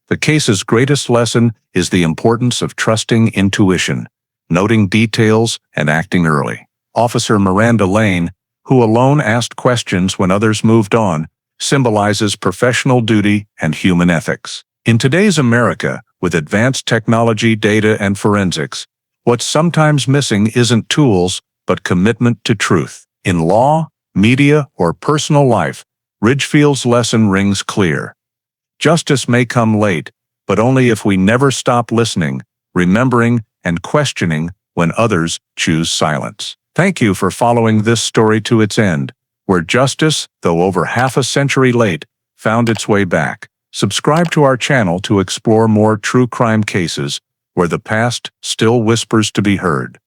The case's greatest lesson is the importance of trusting intuition, noting details, and acting early. Officer Miranda Lane, who alone asked questions when others moved on, symbolizes professional duty and human ethics. In today's America, with advanced technology, data, and forensics, what's sometimes missing isn't tools, but commitment to truth. In law, media, or personal life, Ridgefield's lesson rings clear. Justice may come late, but only if we never stop listening, remembering, and questioning when others choose silence. Thank you for following this story to its end, where justice, though over half a century late, found its way back. Subscribe to our channel to explore more true crime cases where the past still whispers to be heard.